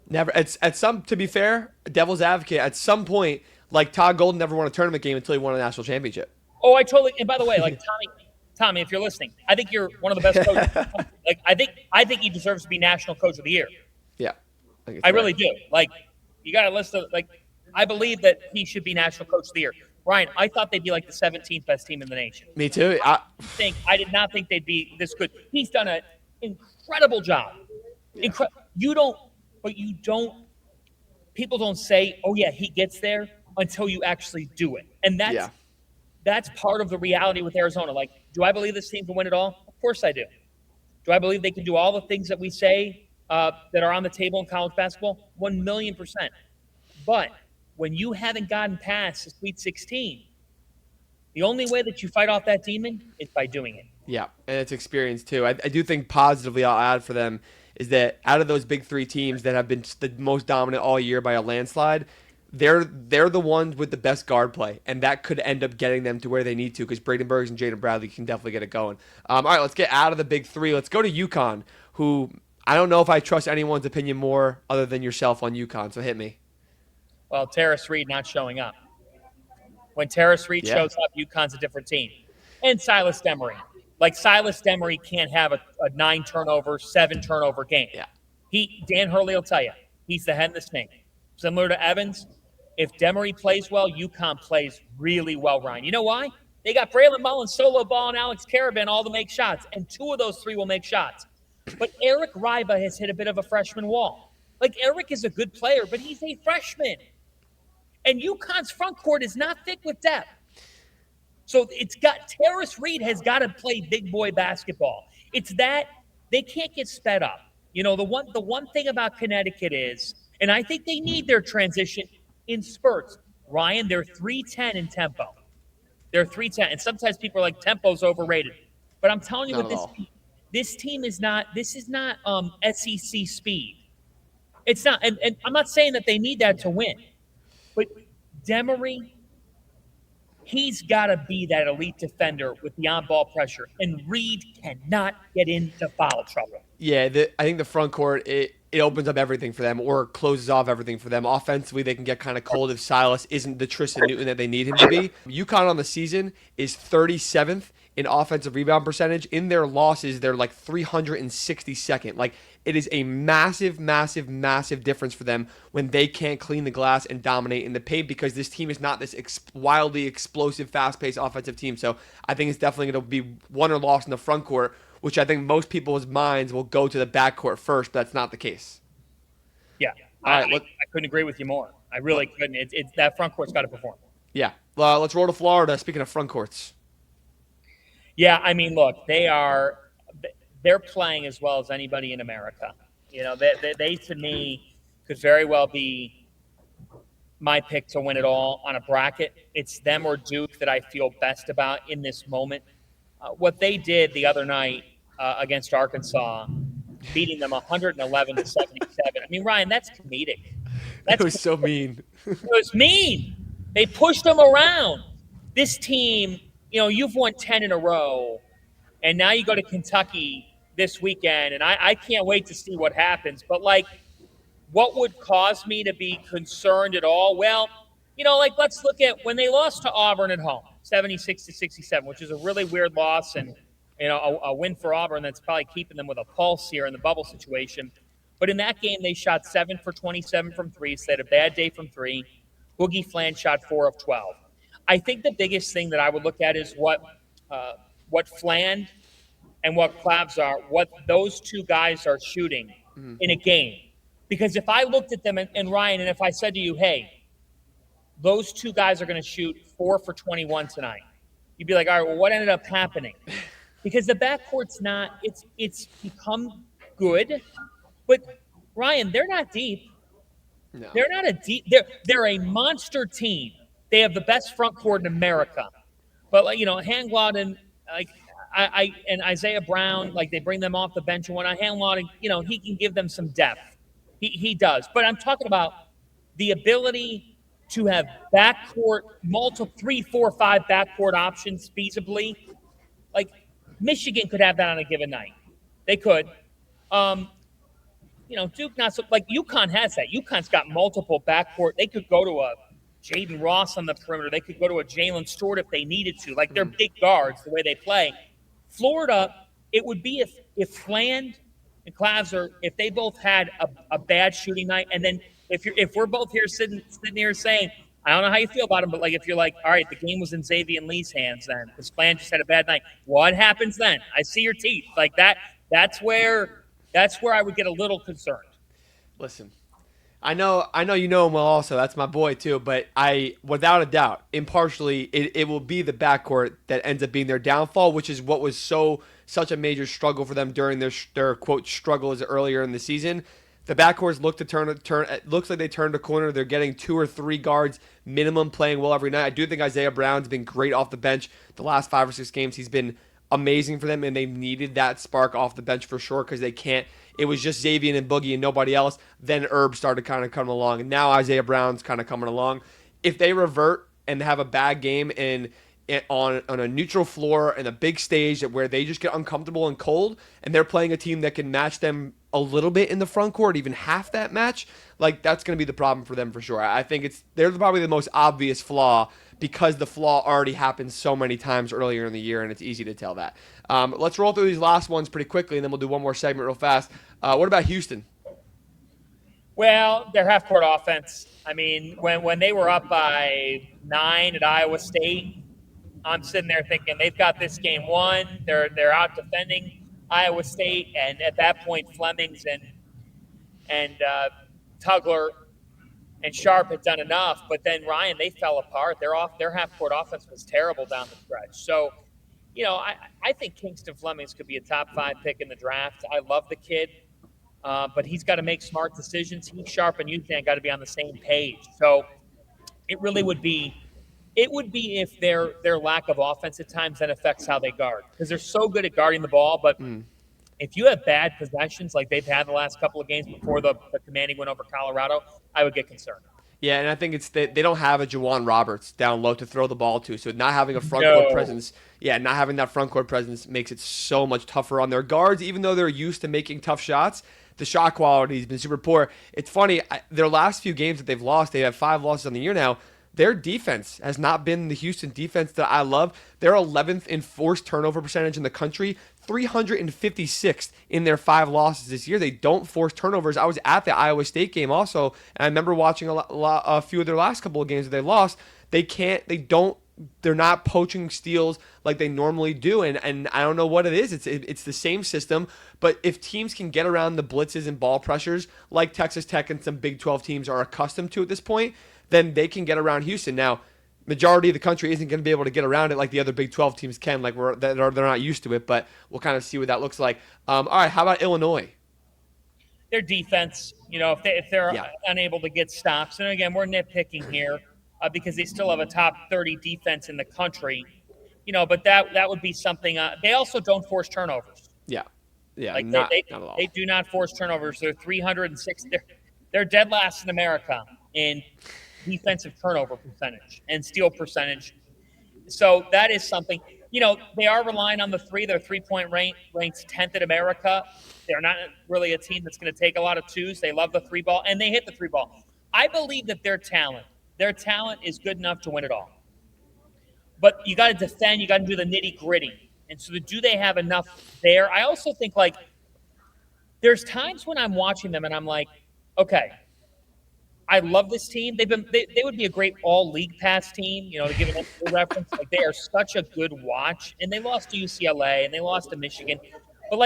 Never. To be fair, devil's advocate. At some point, like Todd Golden never won a tournament game until he won a national championship. Oh, I totally. And by the way, like Tommy, if you're listening, I think you're one of the best coaches. Like I think he deserves to be National Coach of the Year. Yeah, I really do. Like, you got a list of I believe that he should be National Coach of the Year. Ryan, I thought they'd be like the 17th best team in the nation. Me too. I did not think they'd be this good. He's done an incredible job. Yeah. People don't say, oh yeah, he gets there until you actually do it. And that's part of the reality with Arizona. Like, do I believe this team can win it all? Of course I do. Do I believe they can do all the things that we say that are on the table in college basketball? 1,000,000%. But when you haven't gotten past the Sweet 16, the only way that you fight off that demon is by doing it. Yeah, and it's experience too. I do think positively I'll add for them is that out of those big three teams that have been the most dominant all year by a landslide, they're the ones with the best guard play, and that could end up getting them to where they need to because Braden Burns and Jaden Bradley can definitely get it going. All right, let's get out of the big three. Let's go to UConn, who I don't know if I trust anyone's opinion more other than yourself on UConn, so hit me. Well, Terrace Reed not showing up. When Terrace Reed shows up, UConn's a different team. And Silas Demery. Like, Silas Demery can't have a 9-turnover, 7-turnover game. Yeah. Dan Hurley will tell you, he's the head and the snake. Similar to Evans, if Demery plays well, UConn plays really well, Ryan. You know why? They got Braylon Mullins, Solo Ball, and Alex Caravan all to make shots, and 2 of those 3 will make shots. But Eric Riba has hit a bit of a freshman wall. Like, Eric is a good player, but he's a freshman. And UConn's front court is not thick with depth. So Terrace Reed has got to play big boy basketball. It's that they can't get sped up. You know, the one thing about Connecticut is, and I think they need their transition in spurts. Ryan, they're 310 in tempo. They're 310. And sometimes people are like, tempo's overrated. But I'm telling you, this team is not SEC speed. It's not. And I'm not saying that they need that to win. But Demery, he's got to be that elite defender with the on-ball pressure. And Reed cannot get into foul trouble. Yeah, I think the front court, it opens up everything for them or closes off everything for them. Offensively, they can get kind of cold if Silas isn't the Tristan Newton that they need him to be. UConn on the season is 37th in offensive rebound percentage. In their losses, they're like 362nd. Like, it is a massive, massive, massive difference for them when they can't clean the glass and dominate in the paint because this team is not this wildly explosive, fast-paced offensive team. So I think it's definitely going to be won or lost in the front court, which I think most people's minds will go to the backcourt first, but that's not the case. Yeah, I couldn't agree with you more. I really couldn't. It's that front court's got to perform. Yeah. Let's roll to Florida. Speaking of front courts. Yeah, I mean, look, they're playing as well as anybody in America. You know, they to me could very well be my pick to win it all on a bracket. It's them or Duke that I feel best about in this moment. What they did the other night against Arkansas, beating them 111 to 77. I mean, Ryan, that's comedic. It was so mean. It was mean. They pushed them around. This team, you know, you've won 10 in a row, and now you go to Kentucky this weekend, and I can't wait to see what happens. But, like, what would cause me to be concerned at all? Well, you know, like, let's look at when they lost to Auburn at home, 76 to 67, which is a really weird loss, and, you know, a win for Auburn that's probably keeping them with a pulse here in the bubble situation. But in that game, they shot 7 for 27 from 3, so they had a bad day from 3. Boogie Flan shot 4 of 12. I think the biggest thing that I would look at is what Flan and what Clavs are, what those 2 guys are shooting in a game. Because if I looked at them, and Ryan, and if I said to you, hey, those 2 guys are going to shoot 4 for 21 tonight, you'd be like, all right, well, what ended up happening? Because the backcourt's not, it's become good, but Ryan, they're not deep. No. They're not a deep. They're a monster team. They have the best front court in America. But like Hanglot and like I and Isaiah Brown, like they bring them off the bench and whatnot. Hanglot, he can give them some depth. He does. But I'm talking about the ability to have backcourt, multiple 3, 4, 5 backcourt options feasibly. Like Michigan could have that on a given night. They could. Um, Duke not so like UConn has that. UConn's got multiple backcourt. They could go to a Jaden Ross on the perimeter. They could go to a Jalen Stewart if they needed to. Like they're big guards the way they play. Florida, it would be if Fland and Clauser, if they both had a bad shooting night, and then if we're both here sitting here saying, I don't know how you feel about him, but like if you're like, all right, the game was in Xavier and Lee's hands then because Fland just had a bad night. What happens then? I see your teeth. Like that. That's where I would get a little concerned. Listen, I know you know him well also. That's my boy too. But without a doubt, impartially, it will be the backcourt that ends up being their downfall, which is what was such a major struggle for them during their quote struggles earlier in the season. The backcourts look to turn. It looks like they turned a corner. They're getting 2 or 3 guards minimum playing well every night. I do think Isaiah Brown's been great off the bench the last 5 or 6 games. He's been amazing for them, and they needed that spark off the bench for sure because they can't. It was just Xavier and Boogie and nobody else. Then Herb started kind of coming along, and now Isaiah Brown's kind of coming along. If they revert and have a bad game on a neutral floor and a big stage where they just get uncomfortable and cold, and they're playing a team that can match them a little bit in the front court, even half that match, like that's going to be the problem for them for sure. I think they're probably the most obvious flaw because the flaw already happened so many times earlier in the year, and it's easy to tell that. Let's roll through these last ones pretty quickly, and then we'll do one more segment real fast. What about Houston? Well, their half-court offense. I mean, when they were up by 9 at Iowa State, I'm sitting there thinking they've got this game won. They're out defending Iowa State, and at that point, Flemings and Tugler and Sharp had done enough. But then Ryan, they fell apart. Their half-court offense was terrible down the stretch. So, I think Kingston Flemings could be a top 5 pick in the draft. I love the kid, but he's got to make smart decisions. He, Sharp, and Uthan got to be on the same page. So it really would be. It would be if their lack of offense at times then affects how they guard because they're so good at guarding the ball. But if you have bad possessions like they've had the last couple of games before the commanding win over Colorado, I would get concerned. Yeah, and I think it's they don't have a Juwan Roberts down low to throw the ball to, so not having a front court presence, not having that front court presence makes it so much tougher on their guards. Even though they're used to making tough shots, the shot quality has been super poor. It's funny, their last few games that they've lost, they have 5 losses on the year now. Their defense has not been the Houston defense that I love. They're 11th in forced turnover percentage in the country, 356th in their 5 losses this year. They don't force turnovers. I was at the Iowa State game also, and I remember watching a few of their last couple of games that they lost. They're not poaching steals like they normally do, and I don't know what it is. It's the same system, but if teams can get around the blitzes and ball pressures like Texas Tech and some Big 12 teams are accustomed to at this point, then they can get around Houston. Now, majority of the country isn't going to be able to get around it like the other Big 12 teams can, they're not used to it, but we'll kind of see what that looks like. All right, how about Illinois? Their defense, if they're unable to get stops, and again, we're nitpicking here because they still have a top 30 defense in the country, but that would be something. They also don't force turnovers. Yeah, like not at all. They do not force turnovers. They're 306. They're dead last in America in defensive turnover percentage and steal percentage. So that is something. They are relying on the 3. Their 3-point ranks 10th in America. They're not really a team that's going to take a lot of 2s. They love the 3 ball, and they hit the 3 ball. I believe that their talent is good enough to win it all. But you got to defend. You got to do the nitty-gritty. And so do they have enough there? I also think, there's times when I'm watching them and I'm like, okay, I love this team. They would be a great all-league pass team, to give an a reference. They are such a good watch, and they lost to UCLA and they lost to Michigan. But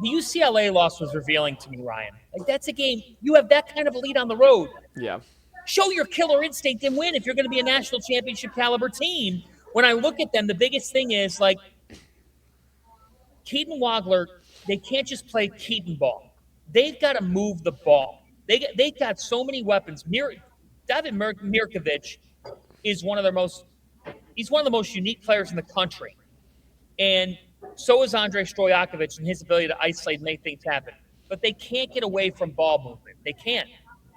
the UCLA loss was revealing to me, Ryan. That's a game you have that kind of a lead on the road. Yeah. Show your killer instinct and win if you're going to be a national championship caliber team. When I look at them, the biggest thing is Keaton Wagler. They can't just play Keaton ball. they've got to move the ball. They got so many weapons. David Mirkovic is one of their most he's one of the most unique players in the country. And so is Andrei Stojakovic and his ability to isolate and make things happen. But they can't get away from ball movement. They can't.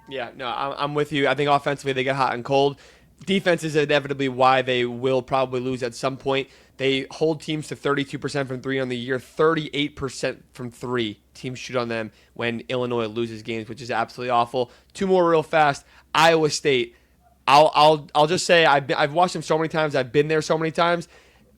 Yeah, no, I'm with you. I think offensively they get hot and cold. Defense is inevitably why they will probably lose at some point. They hold teams to 32% from three on the year, 38% from three. Teams shoot on them when Illinois loses games, which is absolutely awful. Two more real fast. Iowa State. I'll just say I've watched them so many times. I've been there so many times.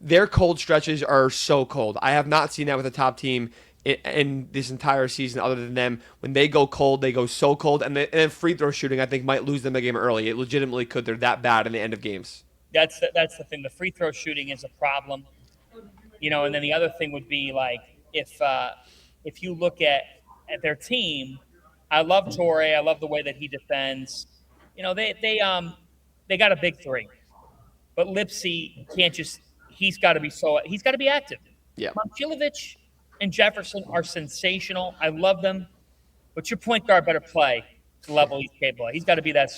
Their cold stretches are so cold. I have not seen that with a top team in this entire season, other than them. When they go cold, they go so cold, and then free throw shooting, I think, might lose them a game early. It legitimately could. They're that bad in the end of games. That's the thing. The free throw shooting is a problem, And then the other thing would be like if you look at their team, I love Torre. I love the way that he defends. They got a big three, but Lipsy can't just. He's got to be active. Yeah. Momcilovic and Jefferson are sensational. I love them, but your point guard better play to the level he's capable. He's got to be that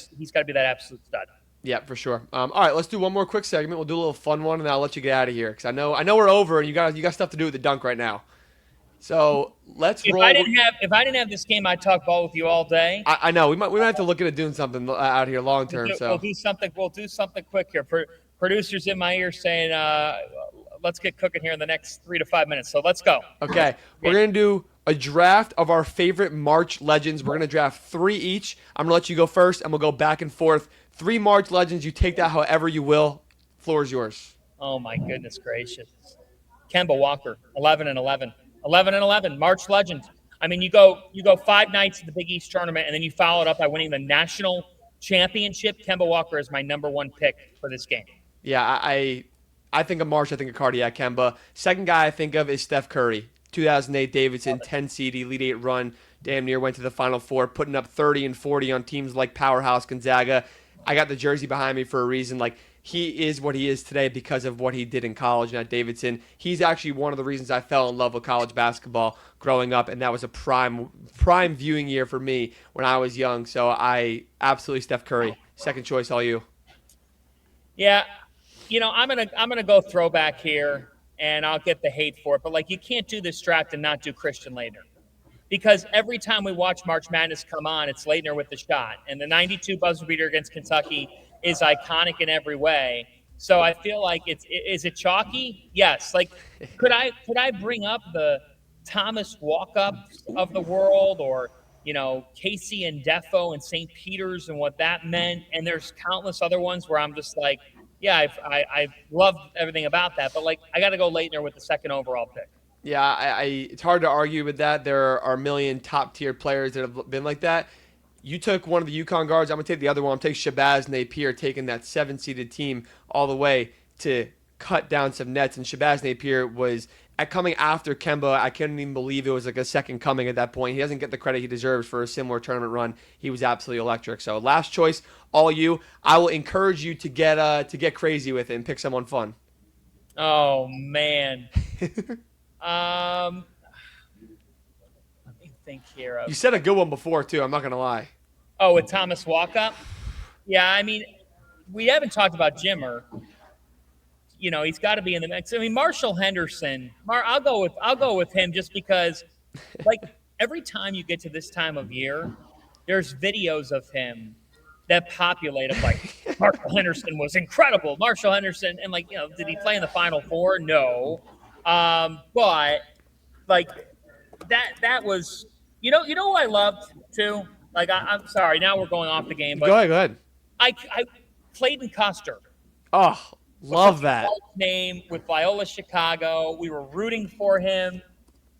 absolute stud. Yeah, for sure. All right, let's do one more quick segment. We'll do a little fun one, and I'll let you get out of here because I know we're over, and you got stuff to do with the dunk right now. So let's roll. If I didn't have this game, I'd talk ball with you all day. I know we might have to look into doing something out here long term. We'll do something quick here. Producers in my ear saying, "Let's get cooking here in the next 3 to 5 minutes." So let's go. Okay, we're gonna do a draft of our favorite March legends. We're gonna draft 3 each. I'm gonna let you go first, and we'll go back and forth. 3 March legends. You take that however you will. Floor is yours. Oh my goodness gracious! Kemba Walker, 11 and 11. 11 and 11, March legend. I mean, you go 5 nights at the Big East tournament, and then you follow it up by winning the national championship. Kemba Walker is my number 1 pick for this game. Yeah, I think of March. I think of Cardiac Kemba. Second guy I think of is Steph Curry. 2008 Davidson, 10 seed, Elite 8 run. Damn near went to the Final Four, putting up 30 and 40 on teams like Powerhouse Gonzaga. I got the jersey behind me for a reason. Like, he is what he is today because of what he did in college and at Davidson. He's actually one of the reasons I fell in love with college basketball growing up, and that was a prime viewing year for me when I was young. So I absolutely Steph Curry. Second choice, all you. Yeah, I'm gonna go throwback here, and I'll get the hate for it. But like, you can't do this draft and not do Christian Laettner, because every time we watch March Madness come on, it's Laettner with the shot, and the 92 buzzer beater against Kentucky is iconic in every way. So I feel like is it chalky? Yes. Like, could I bring up the Thomas Walkups of the world, or Casey and Defo and St. Peter's and what that meant? And there's countless other ones where I'm just like, yeah, I love everything about that, but like, I got to go Laettner with the 2nd overall pick. Yeah, it's hard to argue with that. There are a million top-tier players that have been like that. You took one of the UConn guards. I'm going to take the other one. I'm taking Shabazz Napier, taking that 7-seeded team all the way to cut down some nets. And Shabazz Napier was coming after Kemba. I couldn't even believe it was like a second coming at that point. He doesn't get the credit he deserves for a similar tournament run. He was absolutely electric. So last choice, all you. I will encourage you to get crazy with it and pick someone fun. Oh, man. Let me think here. You said a good one before, too. I'm not going to lie. Oh, with Thomas Walkup? Yeah, I mean, we haven't talked about Jimmer. He's got to be in the mix. I mean, Marshall Henderson. I'll go with him just because, like, every time you get to this time of year, there's videos of him that populate of like Marshall Henderson was incredible. Marshall Henderson, and like, did he play in the Final Four? No, but like that was who I loved too. Like, I'm sorry, now we're going off the game, but go ahead. I Clayton Custer. Oh, love that name with Loyola Chicago. We were rooting for him.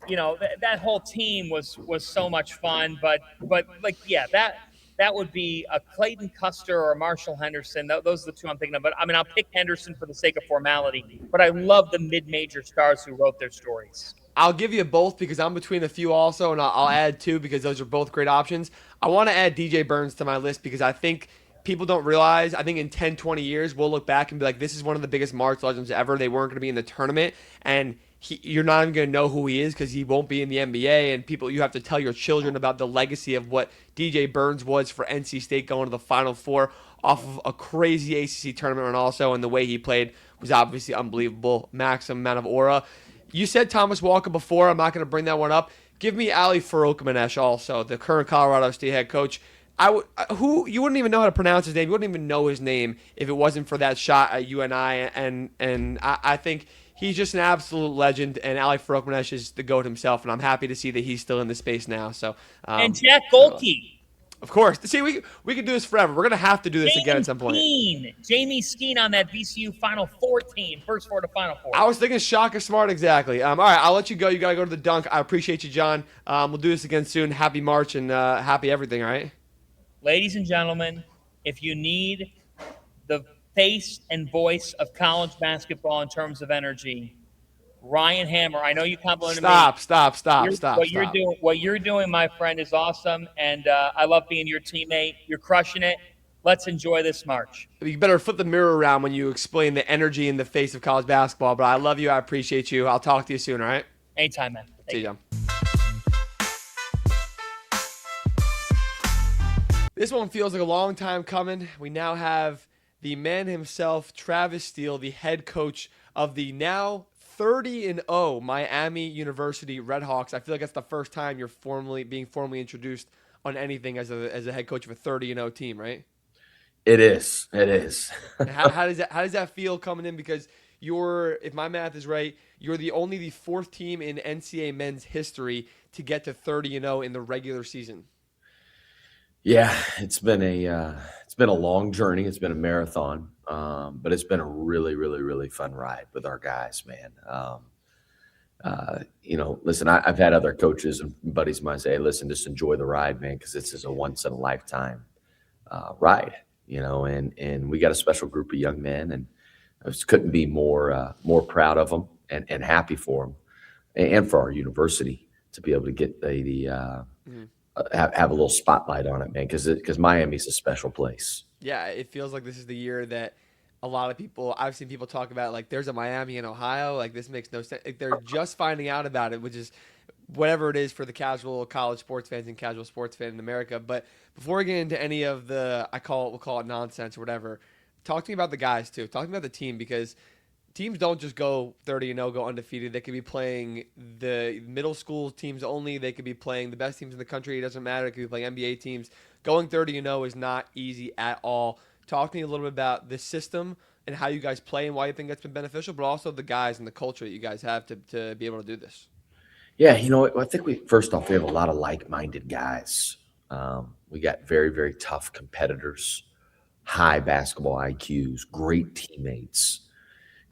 That whole team was so much fun. But like, yeah, that would be a Clayton Custer or a Marshall Henderson. Those are the two I'm thinking of. But I mean, I'll pick Henderson for the sake of formality. But I love the mid-major stars who wrote their stories. I'll give you both because I'm between a few also, and I'll add 2 because those are both great options. I want to add DJ Burns to my list because I think people don't realize, I think in 10, 20 years, we'll look back and be like, this is one of the biggest March legends ever. They weren't going to be in the tournament, and you're not even going to know who he is because he won't be in the NBA. And people, you have to tell your children about the legacy of what DJ Burns was for NC State going to the Final Four off of a crazy ACC tournament run also, and the way he played was obviously unbelievable. Maximum amount of aura. You said Thomas Walker before. I'm not going to bring that one up. Give me Ali Farokhmanesh also, the current Colorado State head coach. Who you wouldn't even know how to pronounce his name. You wouldn't even know his name if it wasn't for that shot at UNI. And I think he's just an absolute legend. And Ali Farokhmanesh is the GOAT himself. And I'm happy to see that he's still in the space now. So and Jack Golke. Of course. See, we could do this forever. We're gonna have to do this again at some point. Jamie Skeen on that VCU Final Four team, first four to Final Four. I was thinking Shaka Smart exactly. All right, I'll let you go. You gotta go to the dunk. I appreciate you, John. We'll do this again soon. Happy March and happy everything. All right. Ladies and gentlemen, if you need the face and voice of college basketball in terms of energy, Ryan Hammer. I know you complimented me. Stop. What you're doing, my friend, is awesome, and I love being your teammate. You're crushing it. Let's enjoy this March. You better flip the mirror around when you explain the energy in the face of college basketball. But I love you. I appreciate you. I'll talk to you soon. All right. Anytime, man. See you, John. This one feels like a long time coming. We now have the man himself, Travis Steele, the head coach of the now 30-0 Miami University Redhawks. I feel like that's the first time you're being formally introduced on anything as a head coach of a 30-0 team, right? It is. how does that feel coming in? Because if my math is right, you're the fourth team in NCAA men's history to get to 30-0 in the regular season. Yeah, it's been a long journey. It's been a marathon, but it's been a really, really, really fun ride with our guys, man. Listen, I've had other coaches and buddies of mine say, listen, just enjoy the ride, man, because this is a once in a lifetime ride, and we got a special group of young men, and I just couldn't be more proud of them and happy for them and for our university to be able to get have a little spotlight on it, man, because Miami's a special place. Yeah, it feels like this is the year that a lot of people, I've seen people talk about, like, there's a Miami in Ohio. Like, this makes no sense. Like, they're just finding out about it, which is whatever it is for the casual college sports fans and casual sports fan in America. But before we get into any of the, we'll call it nonsense or whatever, talk to me about the guys, too. Talk to me about the team, because teams don't just go 30-0, go undefeated. They could be playing the middle school teams only. They could be playing the best teams in the country. It doesn't matter. They could be playing NBA teams. Going 30-0 is not easy at all. Talk to me a little bit about the system and how you guys play and why you think that's been beneficial, but also the guys and the culture that you guys have to be able to do this. Yeah, I think first off, we have a lot of like-minded guys. We got very, very tough competitors, high basketball IQs, great teammates,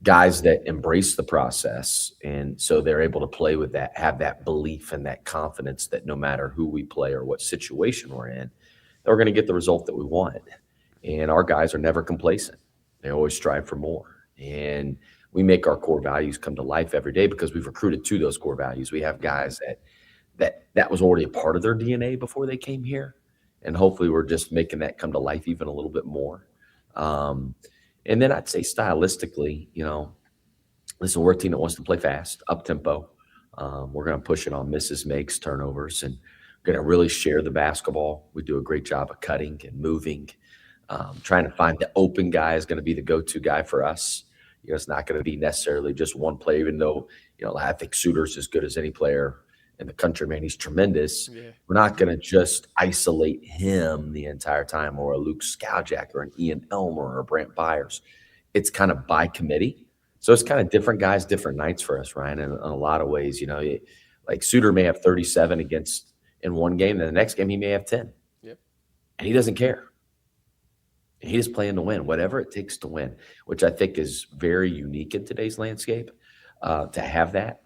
guys that embrace the process, and so they're able to play with that, have that belief and that confidence that no matter who we play or what situation we're in, we're going to get the result that we want. And our guys are never complacent. They always strive for more. And we make our core values come to life every day because we've recruited to those core values. We have guys that was already a part of their DNA before they came here. And hopefully we're just making that come to life even a little bit more. And then I'd say stylistically, listen, we're a team that wants to play fast, up-tempo. We're going to push it on misses, makes, turnovers, and going to really share the basketball. We do a great job of cutting and moving. Trying to find the open guy is going to be the go-to guy for us. It's not going to be necessarily just one player, even though, I think Suter's as good as any player in the country, man. He's tremendous. Yeah. We're not going to just isolate him the entire time, or a Luke Skaljak or an Ian Elmer or a Brant Byers. It's kind of by committee. So it's kind of different guys, different nights for us, Ryan, in a lot of ways. Like Suter may have 37 in one game, and the next game he may have 10. Yep. And he doesn't care. He is playing to win, whatever it takes to win, which I think is very unique in today's landscape, to have that.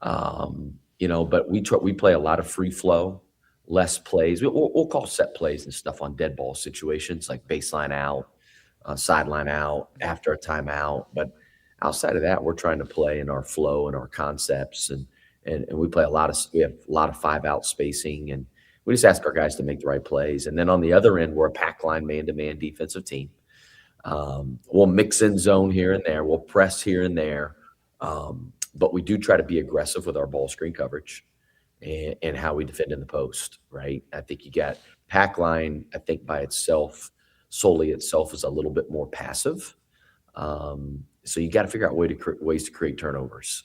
But we play a lot of free flow, less plays. We'll call set plays and stuff on dead ball situations, like baseline out, sideline out, after a timeout. But outside of that, we're trying to play in our flow and our concepts, and we play we have a lot of 5-out spacing, and We just ask our guys to make the right plays. And then on the other end, we're a pack line man-to-man defensive team. We'll mix in zone here and there. We'll press here and there. But we do try to be aggressive with our ball screen coverage and how we defend in the post, right? I think you got pack line, I think by itself, solely itself is a little bit more passive. So you got to figure out ways to create turnovers.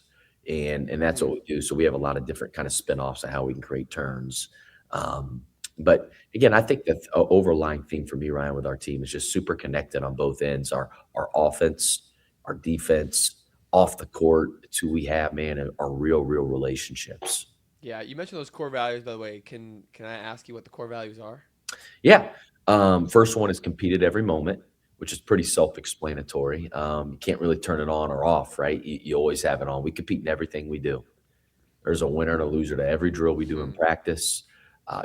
And that's what we do. So we have a lot of different kind of spin-offs of how we can create turns. But again, I think the overlying theme for me, Ryan, with our team is just super connected on both ends. Our offense, our defense, off the court, it's who we have, man, and are real relationships. Yeah, you mentioned those core values, by the way. Can I ask you what the core values are? Yeah. First one is compete at every moment, which is pretty self-explanatory. You can't really turn it on or off, right? You always have it on. We compete in everything we do. There's a winner and a loser to every drill we do in practice.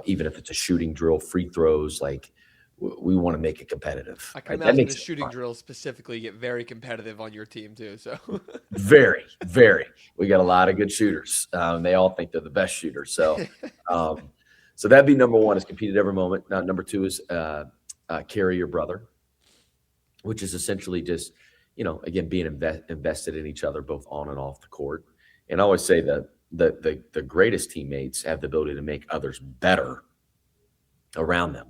Even if it's a shooting drill, free throws, like we want to make it competitive. I can Right? That imagine makes the it shooting fun. drills specifically get very competitive on your team too. So Very. We got a lot of good shooters. They all think they're the best shooters. Um, so that'd be number one is compete at every moment. Now, number two is carry your brother, which is essentially just, again, being invested in each other, both on and off the court. And I always say that the greatest teammates have the ability to make others better around them.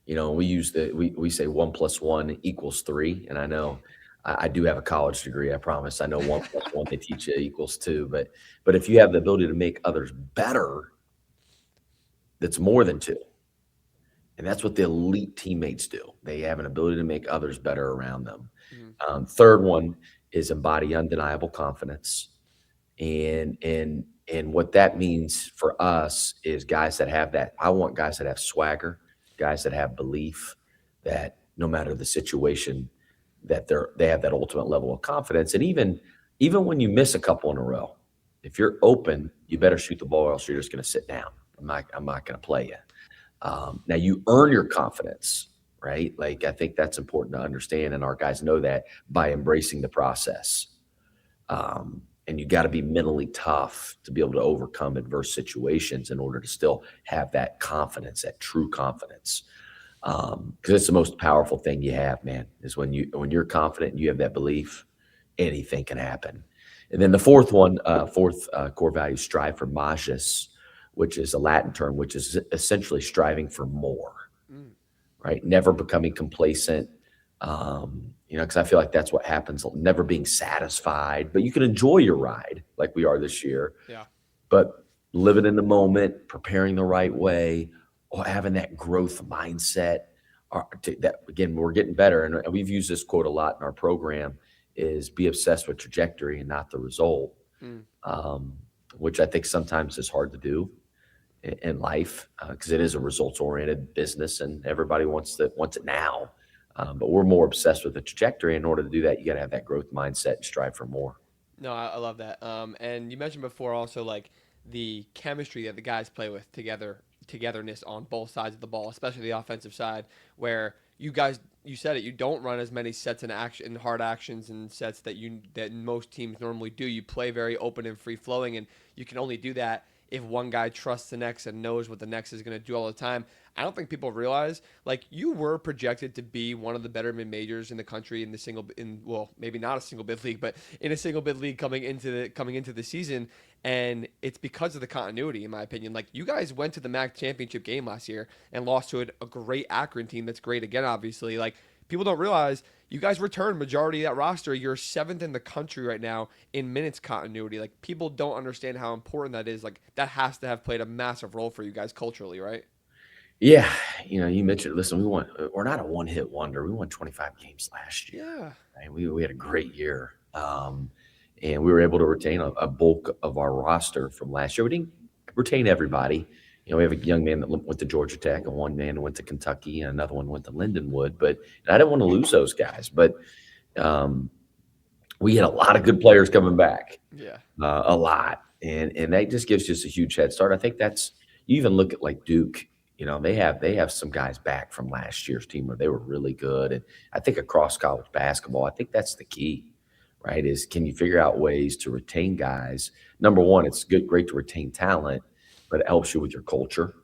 We use we say 1 + 1 = 3. And I know I do have a college degree. I promise. I know 1 + 1 they teach you equals 2. But if you have the ability to make others better, that's more than 2. And that's what the elite teammates do. They have an ability to make others better around them. Third one is embody undeniable confidence. And what that means for us is guys that have that. I want guys that have swagger, guys that have belief that no matter the situation, that they have that ultimate level of confidence. And even when you miss a couple in a row, if you're open, you better shoot the ball, or else you're just going to sit down. I'm not going to play you. Now you earn your confidence, right? Like I think that's important to understand, and our guys know that by embracing the process. And you got to be mentally tough to be able to overcome adverse situations in order to still have that confidence, that true confidence. Because it's the most powerful thing you have, man, is when you're confident and you have that belief, anything can happen. And then the fourth core value, strive for magis, which is a Latin term, which is essentially striving for more, right? Never becoming complacent. Because I feel like that's what happens, never being satisfied, but you can enjoy your ride like we are this year. Yeah. But living in the moment, preparing the right way, or having that growth mindset, that again, we're getting better. And we've used this quote a lot in our program is be obsessed with trajectory and not the result, which I think sometimes is hard to do in life because it is a results-oriented business and everybody wants it now. But we're more obsessed with the trajectory. In order to do that, you got to have that growth mindset and strive for more. No, I love that. And you mentioned before also like the chemistry that the guys play with togetherness on both sides of the ball, especially the offensive side, where you said it, you don't run as many sets and hard actions and sets that most teams normally do. You play very open and free flowing, and you can only do that if one guy trusts the next and knows what the next is going to do all the time. I don't think people realize, like, you were projected to be one of the better mid-majors in the country maybe not a single bid league, but in a single bid league coming into the season, and it's because of the continuity, in my opinion. Like, you guys went to the MAC championship game last year and lost to a great Akron team that's great again, obviously. Like, people don't realize you guys returned majority of that roster. You're 7th in the country right now in minutes continuity. Like, people don't understand how important that is. Like, that has to have played a massive role for you guys culturally, right? Yeah. You mentioned, listen, we're not a one-hit wonder. We won 25 games last year. Yeah. Right? We had a great year. And we were able to retain a bulk of our roster from last year. We didn't retain everybody. We have a young man that went to Georgia Tech, and one man went to Kentucky, and another one went to Lindenwood. But I didn't want to lose those guys. But we had a lot of good players coming back. Yeah. A lot. And that just gives us a huge head start. I think you even look at like Duke. They have some guys back from last year's team where they were really good. And I think across college basketball, I think that's the key, right? Is can you figure out ways to retain guys? Number one, it's great to retain talent, but it helps you with your culture.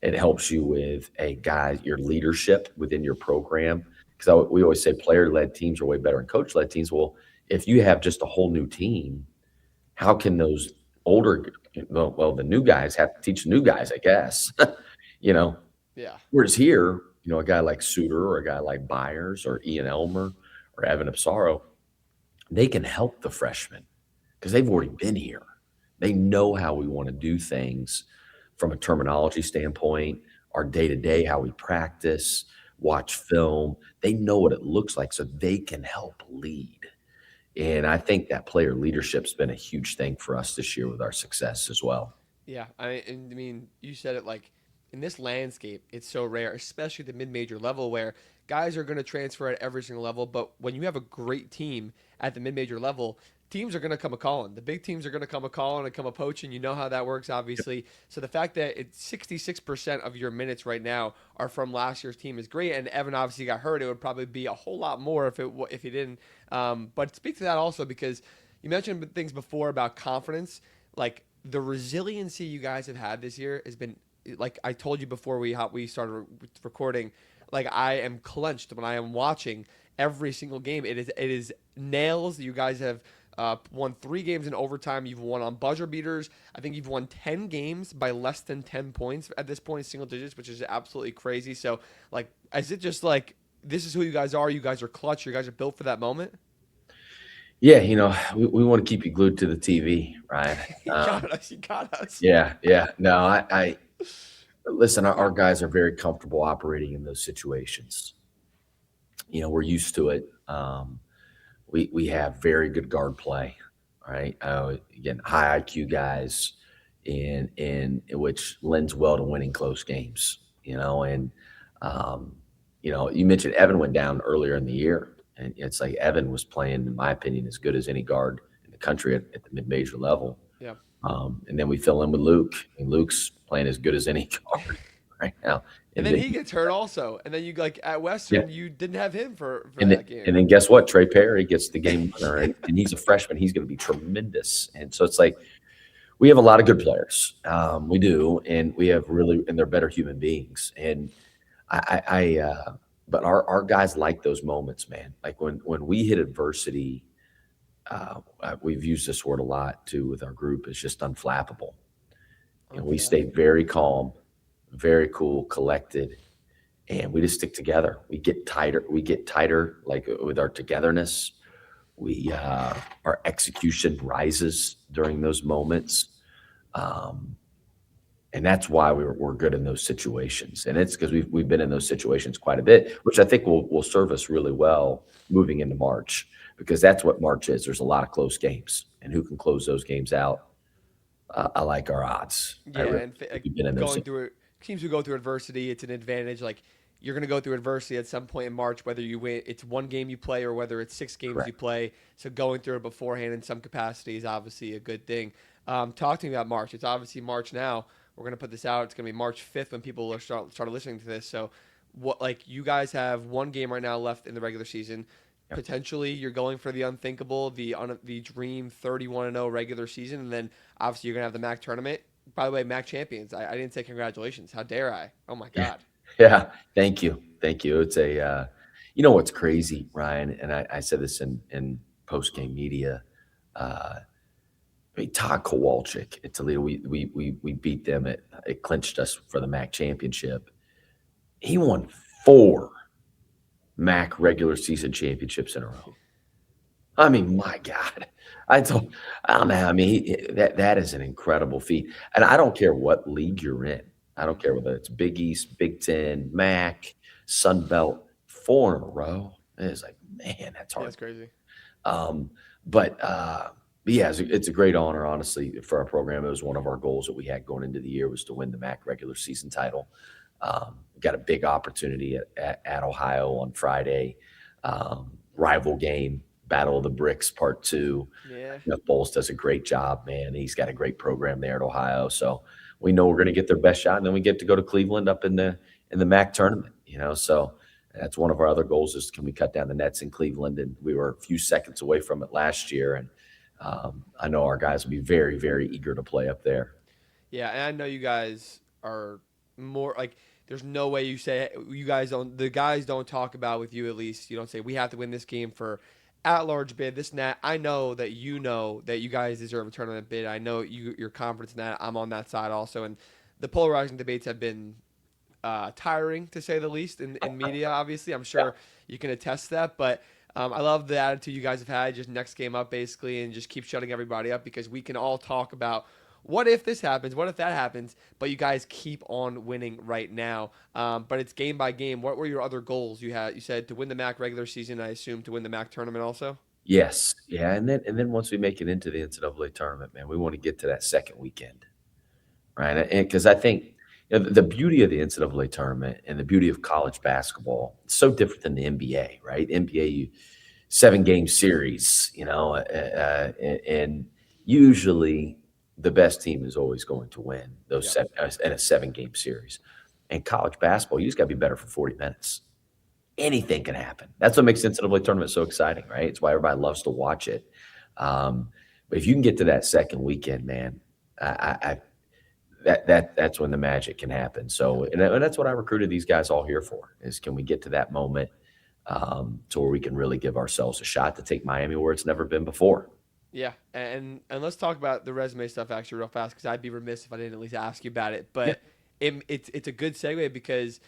It helps you with a guy, your leadership within your program. Because we always say player-led teams are way better than coach-led teams. Well, if you have just a whole new team, how can those older, well, the new guys have to teach the new guys, I guess. you know, Yeah. Whereas here, a guy like Suter or a guy like Byers or Ian Elmer or Evan Apsaro, they can help the freshmen because they've already been here. They know how we want to do things from a terminology standpoint, our day to day, how we practice, watch film. They know what it looks like so they can help lead. And I think that player leadership's been a huge thing for us this year with our success as well. Yeah, I mean, you said it like in this landscape, it's so rare, especially the mid-major level where guys are going to transfer at every single level. But when you have a great team at the mid-major level, teams are going to come a calling. The big teams are going to come a calling and come a poaching. You know how that works, obviously. So the fact that it's 66% of your minutes right now are from last year's team is great. And Evan obviously got hurt. It would probably be a whole lot more if he didn't. But speak to that also because you mentioned things before about confidence, like the resiliency you guys have had this year has been like I told you before we started recording. Like I am clenched when I am watching every single game. It is nails. You guys have won 3 games in overtime. You've won on buzzer beaters. I think you've won 10 games by less than 10 points at this point, single digits, which is absolutely crazy. So like, is it just like this is who you guys are? You guys are clutch. You guys are built for that moment. Yeah, we want to keep you glued to the TV, right? You got us. You got us. Yeah. No, I listen. Our guys are very comfortable operating in those situations. We're used to it. We have very good guard play, right? Again, high IQ guys, in which lends well to winning close games. And you mentioned Evan went down earlier in the year, and it's like Evan was playing, in my opinion, as good as any guard in the country at the mid-major level. Yeah. And then we fill in with Luke, and Luke's playing as good as any guard right now. And then he gets hurt also. And then you like at Western, you didn't have him for that game. And then guess what? Trey Perry gets the game winner, and he's a freshman. He's going to be tremendous. And so it's like we have a lot of good players. We do, and we have and they're better human beings. And but our guys like those moments, man. Like when we hit adversity, we've used this word a lot too with our group. It's just unflappable. And we stay very calm, very cool, collected, and we just stick together. We get tighter, like with our togetherness. Our execution rises during those moments. And that's why we're good in those situations. And it's because we've been in those situations quite a bit, which I think will serve us really well moving into March, because that's what March is. There's a lot of close games, and who can close those games out? I like our odds. Yeah, and going through it, teams who go through adversity, it's an advantage. Like you're going to go through adversity at some point in March, whether you win, it's 1 game you play or whether it's 6 games you play. So going through it beforehand in some capacity is obviously a good thing. Talk to me about March. It's obviously March now. We're going to put this out. It's going to be March 5th when people start listening to this. So you guys have 1 game right now left in the regular season. Yep. Potentially you're going for the unthinkable, the dream 31-0 regular season. And then obviously you're going to have the MAC tournament. By the way, MAC champions. I didn't say congratulations. How dare I? Oh my God. Yeah. Thank you. It's what's crazy, Ryan, and I said this in post-game media. Todd Kowalczyk at Toledo, we beat them. It clinched us for the MAC championship. He won 4 MAC regular season championships in a row. I mean, my God. I don't know. I mean, that is an incredible feat. And I don't care what league you're in. I don't care whether it's Big East, Big Ten, MAC, Sun Belt, 4 in a row. It's like, man, that's hard. That's crazy. But yeah, it's a great honor, honestly, for our program. It was one of our goals that we had going into the year was to win the MAC regular season title. Got a big opportunity at Ohio on Friday. Rival game, Battle of the Bricks Part 2. Yeah. Bowles does a great job, man. He's got a great program there at Ohio. So we know we're going to get their best shot, and then we get to go to Cleveland up in the MAC tournament. So that's one of our other goals is can we cut down the nets in Cleveland? And we were a few seconds away from it last year, and I know our guys will be very, very eager to play up there. Yeah, and I know you guys are more like there's no way you say the guys don't talk about with you at least. You don't say we have to win this game for at large bid, this and that. I know that you guys deserve a tournament bid. I know your confidence in that. I'm on that side also, and the polarizing debates have been tiring to say the least in media. Obviously, I'm Yeah. sure you can attest to that, but. I love the attitude you guys have had, just next game up basically, and just keep shutting everybody up because we can all talk about what if this happens, what if that happens, but you guys keep on winning right now. But it's game by game. What were your other goals you had? You said to win the MAC regular season, I assume to win the MAC tournament also? Yes. Yeah. And then once we make it into the NCAA tournament, man, we want to get to that second weekend, right? And because I think the beauty of the NCAA tournament and the beauty of college basketball, it's so different than the NBA, right? NBA, 7-game series, and usually the best team is always going to win those Yeah. in a 7-game series. And college basketball, you just got to be better for 40 minutes. Anything can happen. That's what makes the NCAA tournament so exciting, right? It's why everybody loves to watch it. But if you can get to that second weekend, man, that's when the magic can happen. So, and that's what I recruited these guys all here for is can we get to that moment to where we can really give ourselves a shot to take Miami where it's never been before. Yeah, and let's talk about the resume stuff actually real fast because I'd be remiss if I didn't at least ask you about it. Yeah. But it's a good segue because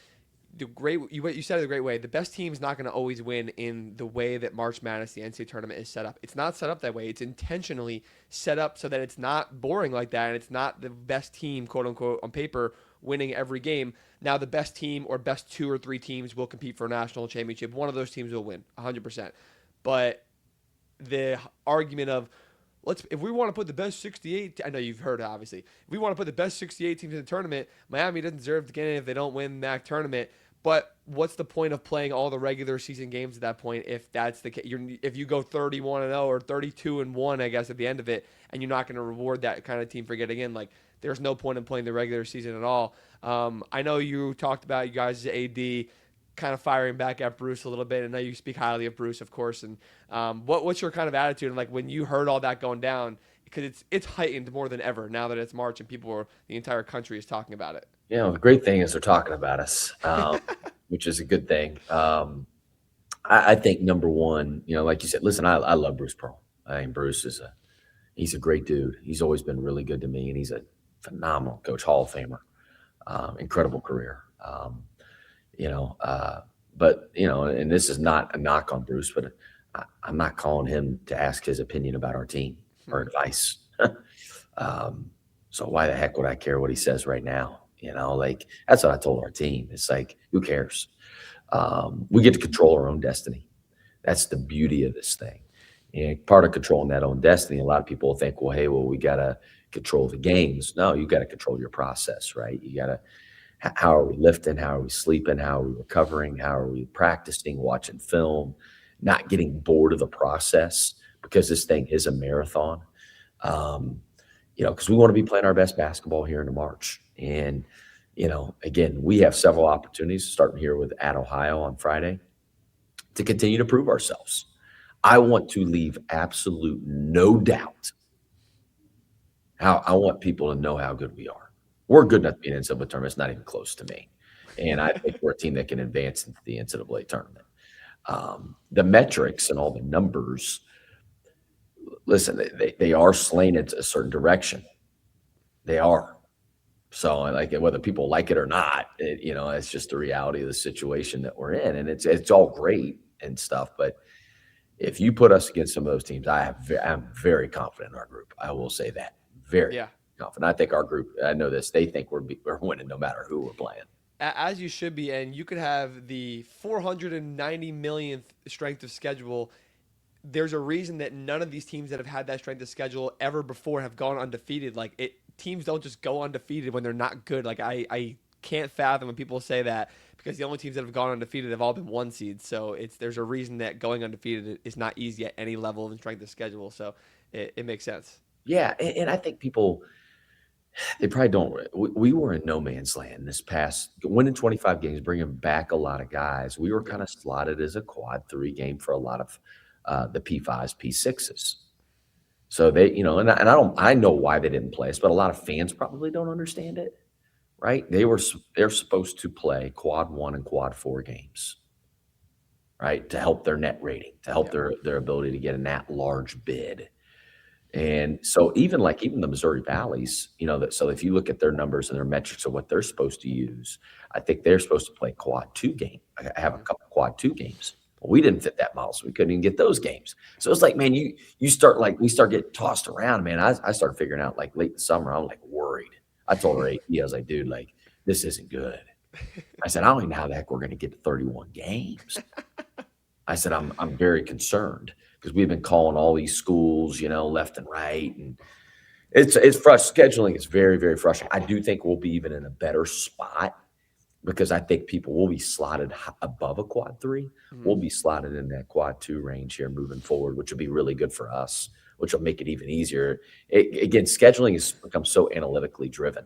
what you said it a great way. The best team's not going to always win in the way that March Madness, the NCAA tournament, is set up. It's not set up that way. It's intentionally set up so that it's not boring like that, and it's not the best team, quote unquote, on paper winning every game. Now, the best team or best 2 or 3 teams will compete for a national championship. One of those teams will win, 100%. But the argument of if we want to put the best 68, I know you've heard it, obviously. If we want to put the best 68 teams in the tournament, Miami doesn't deserve to get in if they don't win the MAC tournament. But what's the point of playing all the regular season games at that point if that's the case? If you go 31-0 or 32-1, I guess at the end of it, and you're not going to reward that kind of team for getting in, like there's no point in playing the regular season at all. I know you talked about you guys' AD kind of firing back at Bruce a little bit. I know you speak highly of Bruce, of course. And what's your kind of attitude? And like when you heard all that going down, because it's heightened more than ever now that it's March and the entire country is talking about it. The great thing is they're talking about us, which is a good thing. I think number one, like you said, listen, I love Bruce Pearl. I think Bruce he's a great dude. He's always been really good to me, and he's a phenomenal coach, Hall of Famer, incredible career. But and this is not a knock on Bruce, but I'm not calling him to ask his opinion about our team or advice. So why the heck would I care what he says right now? Like that's what I told our team. It's like, who cares? We get to control our own destiny. That's the beauty of this thing. And part of controlling that own destiny, a lot of people think, we got to control the games. No, you got to control your process, right? You got to, how are we lifting? How are we sleeping? How are we recovering? How are we practicing, watching film, not getting bored of the process because this thing is a marathon. Because we want to be playing our best basketball here in March. And, again, we have several opportunities starting here at Ohio on Friday to continue to prove ourselves. I want to leave absolute no doubt how I want people to know how good we are. We're good enough to be in the NCAA tournament. It's not even close to me. And I think we're a team that can advance into the NCAA tournament. The metrics and all the numbers, listen, they are slanted a certain direction. They are. So like whether people like it or not, it's just the reality of the situation that we're in. And it's all great and stuff. But if you put us against some of those teams, I'm very confident in our group. I will say that. Very confident. I think our group, I know this, they think we're winning no matter who we're playing. As you should be, and you could have the 490 millionth strength of schedule. There's a reason that none of these teams that have had that strength of schedule ever before have gone undefeated. Teams don't just go undefeated when they're not good. Like I can't fathom when people say that because the only teams that have gone undefeated have all been 1 seeds. So there's a reason that going undefeated is not easy at any level of strength of schedule. So it makes sense. Yeah, and I think people, they probably don't. We were in no man's land this past, winning 25 games, bringing back a lot of guys. We were kind of slotted as a quad 3 game for a lot of the P5s, P6s. So they, and I know why they didn't play us, but a lot of fans probably don't understand it. right? They're supposed to play quad 1 and quad 4 games, right? To help their net rating, to help their ability to get an at-large bid. And so even the Missouri Valleys, so if you look at their numbers and their metrics of what they're supposed to use, I think they're supposed to play quad 2 game. I have a couple quad 2 games. But we didn't fit that model, so we couldn't even get those games. So it's like, man, we start getting tossed around, man. I started figuring out like late in the summer, I'm like worried. I told her AP, I was like, dude, like this isn't good. I said, I don't even know how the heck we're gonna get to 31 games. I said, I'm very concerned because we've been calling all these schools, left and right. And it's scheduling is very, very frustrating. I do think we'll be even in a better spot because I think people will be slotted above a quad 3. We'll be slotted in that quad 2 range here moving forward, which will be really good for us, which will make it even easier. Again, scheduling has become so analytically driven,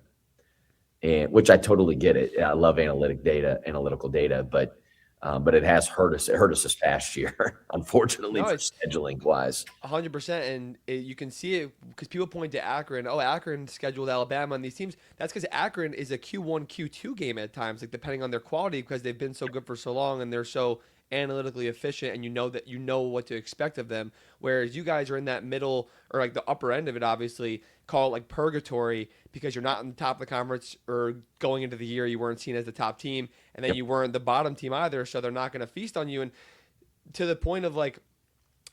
and which I totally get it. I love analytical data, but it has hurt us. It hurt us this past year, unfortunately, for scheduling wise. 100%, and you can see it because people point to Akron. Oh, Akron scheduled Alabama on these teams. That's because Akron is a Q1, Q2 game at times, like depending on their quality, because they've been so good for so long and they're so analytically efficient, and you know what to expect of them. Whereas you guys are in that middle or like the upper end of it, obviously, call it like purgatory because you're not in the top of the conference, or going into the year you weren't seen as the top team, and then you weren't the bottom team either, so they're not going to feast on you. And to the point of like,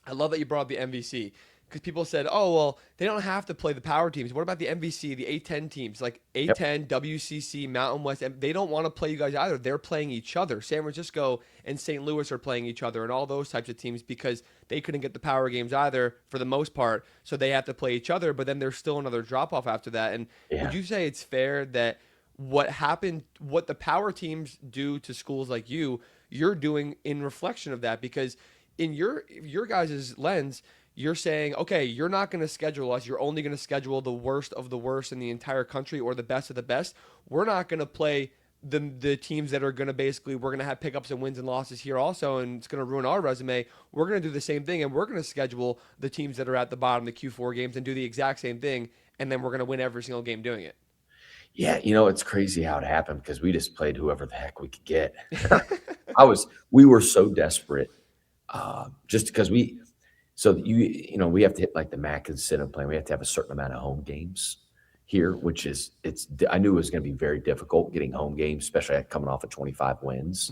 I love that you brought up the MVC because people said, oh, well, they don't have to play the power teams. What about the MVC, the A10 teams, like A10, WCC, Mountain West? And they don't want to play you guys either. They're playing each other. San Francisco and St. Louis are playing each other and all those types of teams because they couldn't get the power games either for the most part. So they have to play each other, but then there's still another drop-off after that. And would you say it's fair that what the power teams do to schools like you're doing in reflection of that? Because in your guys' lens, you're saying, okay, you're not going to schedule us. You're only going to schedule the worst of the worst in the entire country or the best of the best. We're not going to play the teams that are going to we're going to have pickups and wins and losses here also, and it's going to ruin our resume. We're going to do the same thing, and we're going to schedule the teams that are at the bottom, the Q4 games, and do the exact same thing, and then we're going to win every single game doing it. Yeah, it's crazy how it happened because we just played whoever the heck we could get. We were so desperate, just because we have to hit like the MAC incentive plan. We have to have a certain amount of home games here, which I knew it was going to be very difficult getting home games, especially coming off of 25 wins.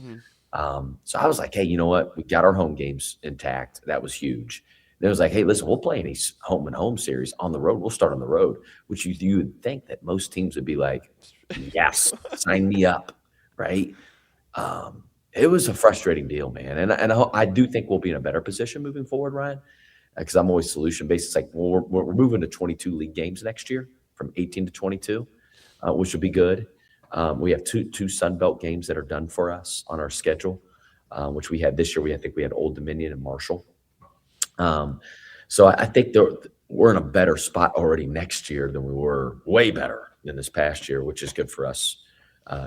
So I was like, hey, you know what? We got our home games intact. That was huge. Then it was like, hey, listen, we'll play any home and home series on the road. We'll start on the road, which you would think that most teams would be like, yes, sign me up, right? It was a frustrating deal, man. And I do think we'll be in a better position moving forward, Ryan, because I'm always solution-based. It's like, well, we're moving to 22 league games next year from 18 to 22, which will be good. We have two Sun Belt games that are done for us on our schedule, which we had this year. I think we had Old Dominion and Marshall. So I think we're in a better spot already next year than we were, way better than this past year, which is good for us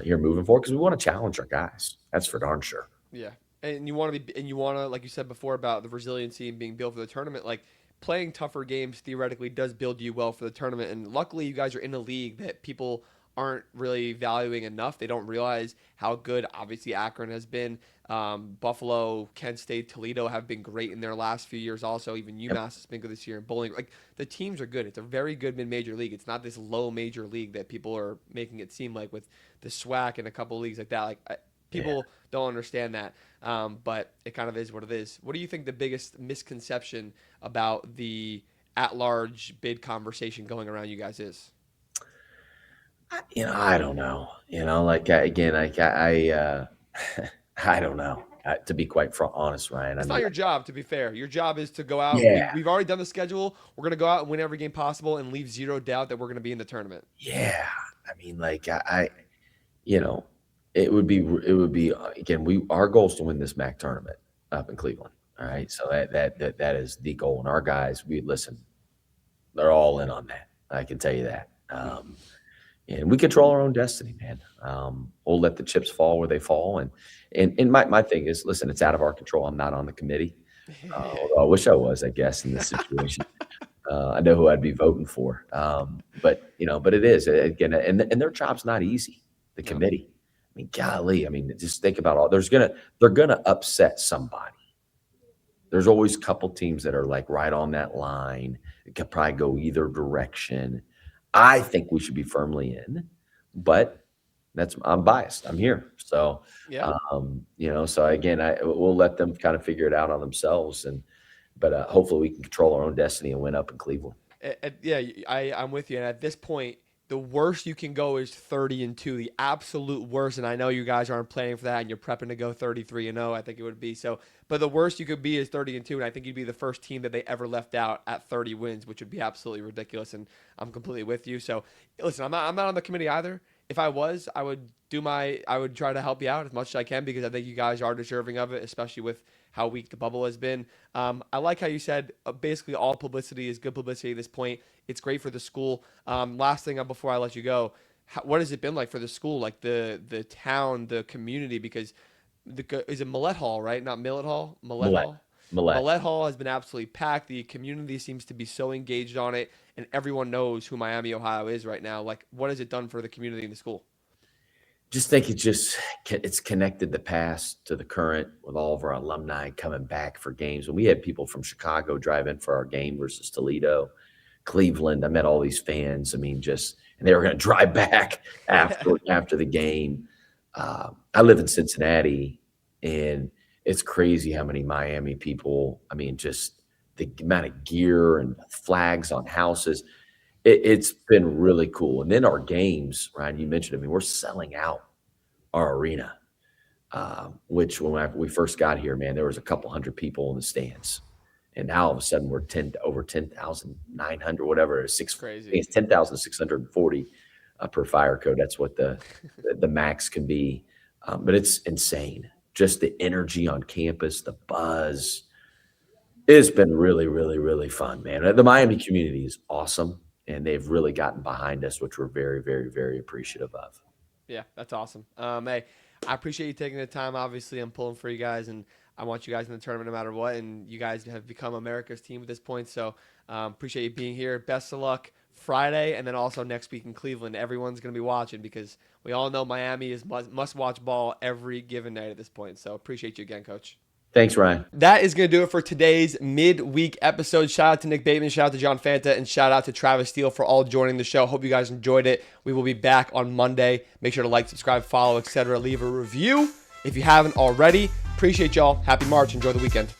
here moving forward because we want to challenge our guys. That's for darn sure. Yeah, and you want to, like you said before about the resiliency and being built for the tournament, like playing tougher games theoretically does build you well for the tournament. And luckily, you guys are in a league that people aren't really valuing enough. They don't realize how good, obviously, Akron has been. Buffalo, Kent State, Toledo have been great in their last few years also. Even UMass has been good this year. And Bowling, like the teams are good. It's a very good mid-major league. It's not this low major league that people are making it seem like with the SWAC and a couple of leagues like that. Like people don't understand that, but it kind of is what it is. What do you think the biggest misconception about the at-large bid conversation going around you guys is? I don't know. I don't know. To be quite honest, Ryan. It's not your job, to be fair. Your job is to go out. Yeah. We've already done the schedule. We're going to go out and win every game possible and leave zero doubt that we're going to be in the tournament. Yeah. I mean, it would be again, our goal is to win this MAC tournament up in Cleveland. All right. So that is the goal. And our guys, they're all in on that. I can tell you that. And we control our own destiny, man. We'll let the chips fall where they fall. And my thing is, listen, it's out of our control. I'm not on the committee. Although I wish I was, I guess, in this situation. I know who I'd be voting for. But it is, again, and their job's not easy. the committee. I mean, golly, I mean, just think about all. They're gonna upset somebody. There's always a couple teams that are like right on that line. It could probably go either direction. I think we should be firmly in, but I'm biased. I'm here. So, Yeah. So again, we'll let them kind of figure it out on themselves. But hopefully we can control our own destiny and win up in Cleveland. Yeah, I'm with you. And at this point, the worst you can go is 30-2, the absolute worst. And I know you guys aren't planning for that, and you're prepping to go 33-0. I think it would be so. But the worst you could be is 30-2, and I think you'd be the first team that they ever left out at 30 wins, which would be absolutely ridiculous. And I'm completely with you. So listen, I'm not on the committee either. If I was, I would try to help you out as much as I can, because I think you guys are deserving of it, especially with how weak the bubble has been. I like how you said basically all publicity is good publicity at this point. It's great for the school. Last thing before I let you go, what has it been like for the school, like the town, the community? Because is it Millett Hall, right? Not Millet Hall? Millett Hall? Millett Hall has been absolutely packed. The community seems to be so engaged on it, and everyone knows who Miami, Ohio is right now. Like, what has it done for the community and the school? Just think it's connected the past to the current with all of our alumni coming back for games. And we had people from Chicago drive in for our game versus Toledo, Cleveland. I met all these fans. I mean, and they were going to drive back after the game. I live in Cincinnati, and it's crazy how many Miami people, I mean, just the amount of gear and flags on houses. It's been really cool. And then our games, Ryan, you mentioned, I mean, we're selling out our arena, which when we first got here, man, there was a couple hundred people in the stands. And now all of a sudden we're over 10,900, whatever. Crazy. It's 10,640 per fire code. That's what the max can be. But it's insane. Just the energy on campus, the buzz. It's been really, really, really fun, man. The Miami community is awesome, and they've really gotten behind us, which we're very, very, very appreciative of. Yeah, that's awesome. Hey, I appreciate you taking the time. Obviously, I'm pulling for you guys, and I want you guys in the tournament no matter what, and you guys have become America's team at this point, so appreciate you being here. Best of luck Friday, and then also next week in Cleveland. Everyone's going to be watching, because we all know Miami is must-watch ball every given night at this point, so appreciate you again, Coach. Thanks, Ryan. That is going to do it for today's midweek episode. Shout out to Nick Bateman, shout out to John Fanta, and shout out to Travis Steele for all joining the show. Hope you guys enjoyed it. We will be back on Monday. Make sure to like, subscribe, follow, etc. Leave a review if you haven't already. Appreciate y'all. Happy March. Enjoy the weekend.